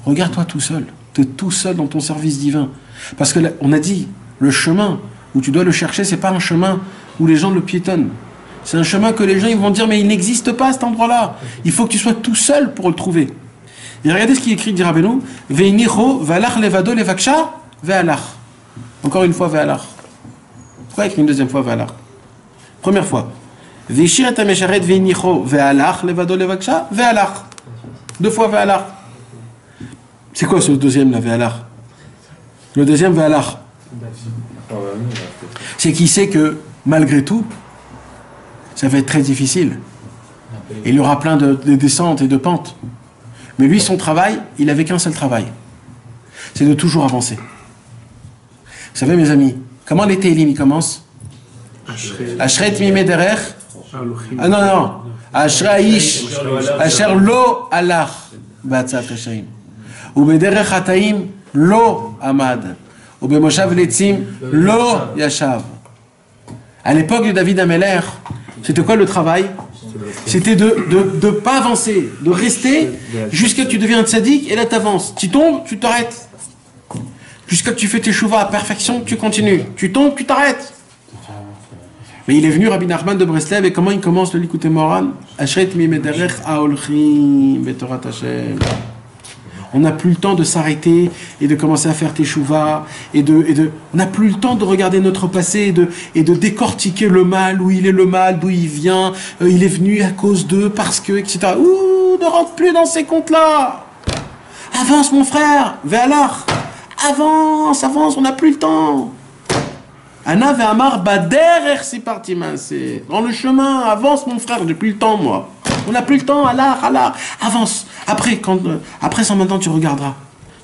Regarde-toi tout seul. Tu es tout seul dans ton service divin. Parce que là, on a dit, le chemin où tu dois le chercher, c'est pas un chemin où les gens le piétonnent. C'est un chemin que les gens ils vont dire, mais il n'existe pas cet endroit-là. Il faut que tu sois tout seul pour le trouver. Et regardez ce qui est écrit, dit Rabbeinu, Veinicho, valach levado levaksha, ve'alach. Encore une fois, ve'alach. Pourquoi écrit une deuxième fois ve'alach? Première fois. Veishir et Amesharet veinicho, ve'alach levado levaksha, ve'alach. Deux fois ve'alach. C'est quoi ce deuxième là, ve'alach? Le deuxième ve'alach. C'est qu'il sait que, malgré tout, ça va être très difficile. Et il y aura plein de descentes et de pentes. Mais lui, son travail, il n'avait qu'un seul travail. C'est de toujours avancer. Vous savez, mes amis, comment les Télim commencent? Ashret mimederech. Ah non. Ashraïsh. Asher lo alach. Batzat Hashem. Ubederech hataim lo amad. Ubemoshav letzim lo yashav. À l'époque de David Ameler, c'était quoi le travail? C'était de ne pas avancer, de rester jusqu'à ce que tu deviens un tzaddik et là tu avances. Tu tombes, tu t'arrêtes. Jusqu'à ce que tu fais tes chouvas à perfection, tu continues. Tu tombes, tu t'arrêtes. Mais il est venu Rabbi Nachman de Breslev et comment il commence le Likutei Moharan? Ashret mimederech aolchim betorat Hashem. On n'a plus le temps de s'arrêter et de commencer à faire tes chouvas on n'a plus le temps de regarder notre passé et de décortiquer le mal, où il est le mal, d'où il vient, il est venu à cause d'eux, parce que, etc. Ouh, ne rentre plus dans ces comptes-là. Avance mon frère, ve'alach. Avance, on n'a plus le temps. Ana ve'amar bader c'est parti, c'est dans le chemin, avance mon frère, j'ai plus le temps moi. On n'a plus le temps, Allah, avance. Après ça maintenant tu regarderas.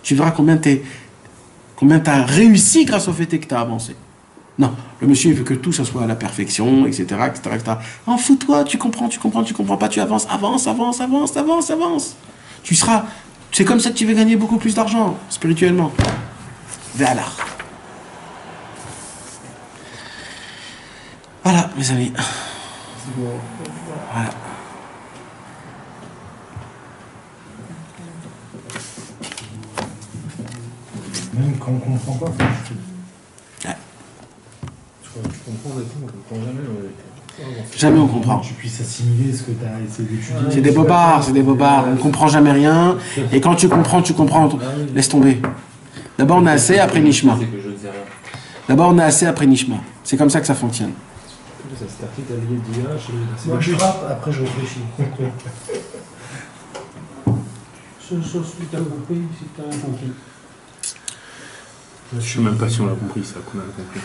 Tu verras combien t'as réussi grâce au fait que t'as avancé. Non, le monsieur il veut que tout ça soit à la perfection, etc. En fous-toi, tu comprends pas, tu avances. C'est comme ça que tu vas gagner beaucoup plus d'argent, spirituellement. Voilà. Voilà, mes amis. Voilà. Même quand on comprend pas, faut acheter. Ouais. Je comprends des fois, on comprend jamais. Jamais on comprend. Tu puisses assimiler ce que tu as essayé d'étudier. C'est des bobards. On ne comprend jamais rien. Et quand tu comprends. Laisse tomber. D'abord on a assez, après Nishma. C'est comme ça que ça fonctionne. Moi je frappe, après je réfléchis. Si t'as compris, si t'as rien compris. Je sais même pas si on l'a compris ça, qu'on a compris.